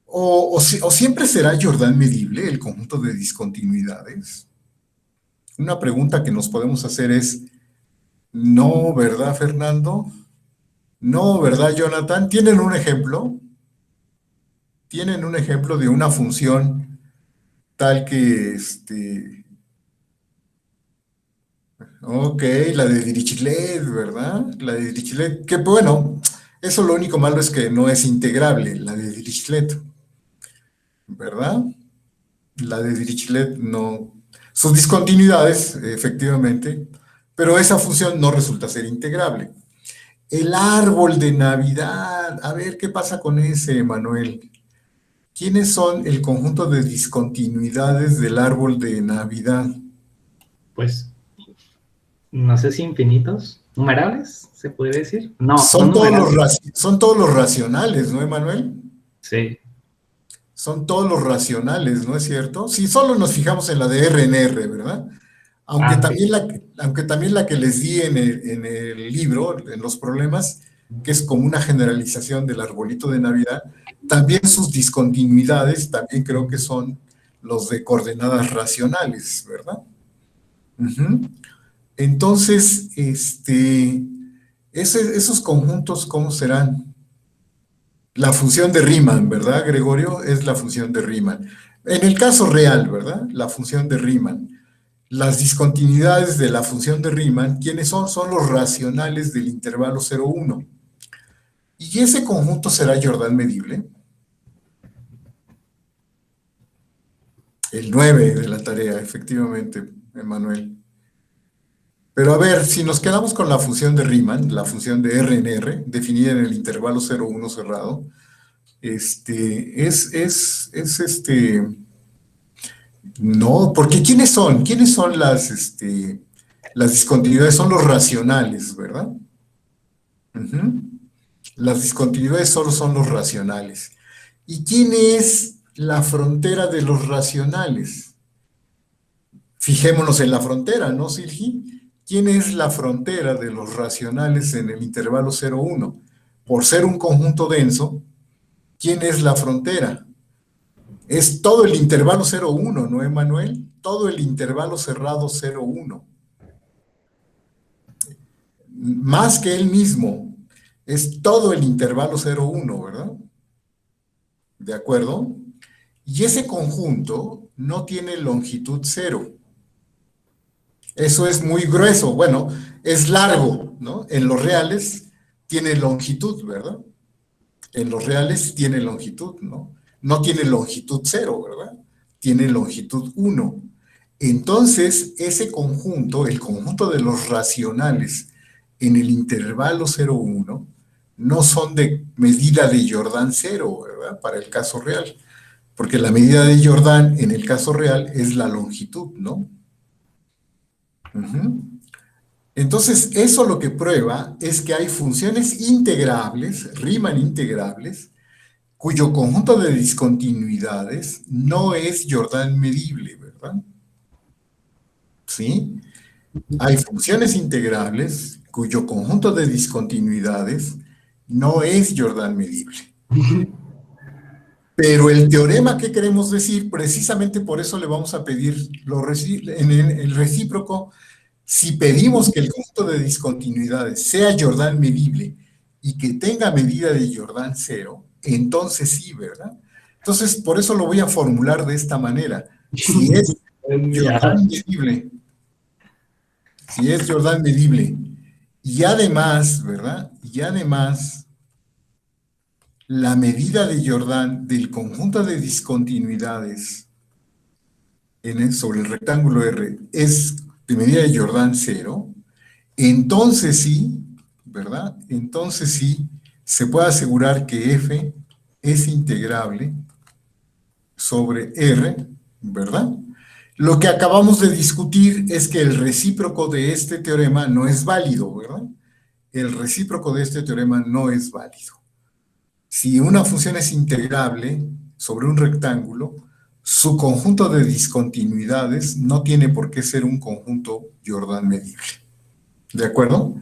O siempre será Jordan medible el conjunto de discontinuidades. Una pregunta que nos podemos hacer es, no, ¿verdad, Fernando? No, ¿verdad, Jonathan? ¿Tienen un ejemplo? ¿Tienen un ejemplo de una función tal que, ok, la de Dirichlet, ¿verdad? La de Dirichlet, que bueno, eso lo único malo es que no es integrable, la de Dirichlet, ¿verdad? La de Dirichlet no, sus discontinuidades, efectivamente, pero esa función no resulta ser integrable. El árbol de Navidad, a ver, ¿qué pasa con ese, Manuel? ¿Quiénes son el conjunto de discontinuidades del árbol de Navidad? Pues, no sé si infinitos, numerables, se podría decir. No, Son no todos numerables. son todos los racionales, ¿no, Emanuel? Sí, Son todos los racionales, ¿no es cierto? Si solo nos fijamos en la de R en R, ¿verdad? Aunque ok. también la que les di en el libro, en los problemas, que es como una generalización del arbolito de Navidad, también sus discontinuidades, también creo que son los de coordenadas racionales, ¿verdad? Ujú. Entonces, esos conjuntos, ¿cómo serán? La función de Riemann, ¿verdad, Gregorio? Es la función de Riemann. En el caso real, ¿verdad? La función de Riemann. Las discontinuidades de la función de Riemann, ¿quiénes son? Son los racionales del intervalo 0,1. ¿Y ese conjunto será Jordan medible? El 9 de la tarea, efectivamente, Emanuel. Pero a ver, si nos quedamos con la función de Riemann, la función de R en R, definida en el intervalo 0,1 cerrado, no, porque ¿quiénes son? ¿Quiénes son las discontinuidades? Son los racionales, ¿verdad? Ujú. Las discontinuidades solo son los racionales. ¿Y quién es la frontera de los racionales? Fijémonos en la frontera, ¿no, Silgi? ¿Quién es la frontera de los racionales en el intervalo 0,1? Por ser un conjunto denso, ¿quién es la frontera? Es todo el intervalo 0,1, ¿no, Emanuel? Todo el intervalo cerrado 0,1. Más que él mismo, es todo el intervalo 0,1, ¿verdad? ¿De acuerdo? Y ese conjunto no tiene longitud 0. Eso es muy grueso, bueno, es largo, ¿no? En los reales tiene longitud, ¿verdad? En los reales tiene longitud, ¿no? no tiene longitud 0, ¿verdad? Tiene longitud 1. Entonces, ese conjunto, el conjunto de los racionales en el intervalo 0, 1, no son de medida de Jordan 0, ¿verdad? Para el caso real. Porque la medida de Jordan en el caso real es la longitud, ¿no? Entonces, eso lo que prueba es que hay funciones integrables, Riemann integrables, cuyo conjunto de discontinuidades no es Jordan medible, ¿verdad? ¿Sí? Hay funciones integrables cuyo conjunto de discontinuidades no es Jordan medible. Pero el teorema que queremos decir, precisamente por eso le vamos a pedir en el recíproco. Si pedimos que el conjunto de discontinuidades sea Jordan medible y que tenga medida de Jordan 0, entonces sí, ¿verdad? Entonces, por eso lo voy a formular de esta manera. Si es Jordan medible, y además, ¿verdad? Y además, la medida de Jordan del conjunto de discontinuidades sobre el rectángulo R es de medida de Jordan 0, entonces sí, ¿verdad? Entonces sí, se puede asegurar que F es integrable sobre R, ¿verdad? Lo que acabamos de discutir es que el recíproco de este teorema no es válido, ¿verdad? El recíproco de este teorema no es válido. Si una función es integrable sobre un rectángulo, su conjunto de discontinuidades no tiene por qué ser un conjunto Jordan medible. ¿De acuerdo?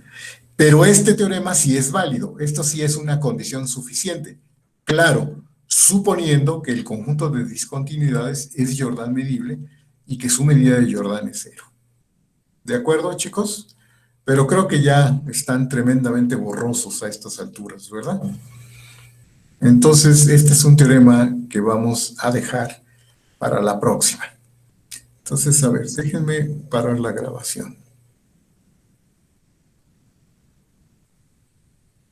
Pero este teorema sí es válido. Esto sí es una condición suficiente. Claro, suponiendo que el conjunto de discontinuidades es Jordan medible y que su medida de Jordan es 0. ¿De acuerdo, chicos? Pero creo que ya están tremendamente borrosos a estas alturas, ¿verdad? Entonces, este es un teorema que vamos a dejar para la próxima. Entonces, a ver, déjenme parar la grabación.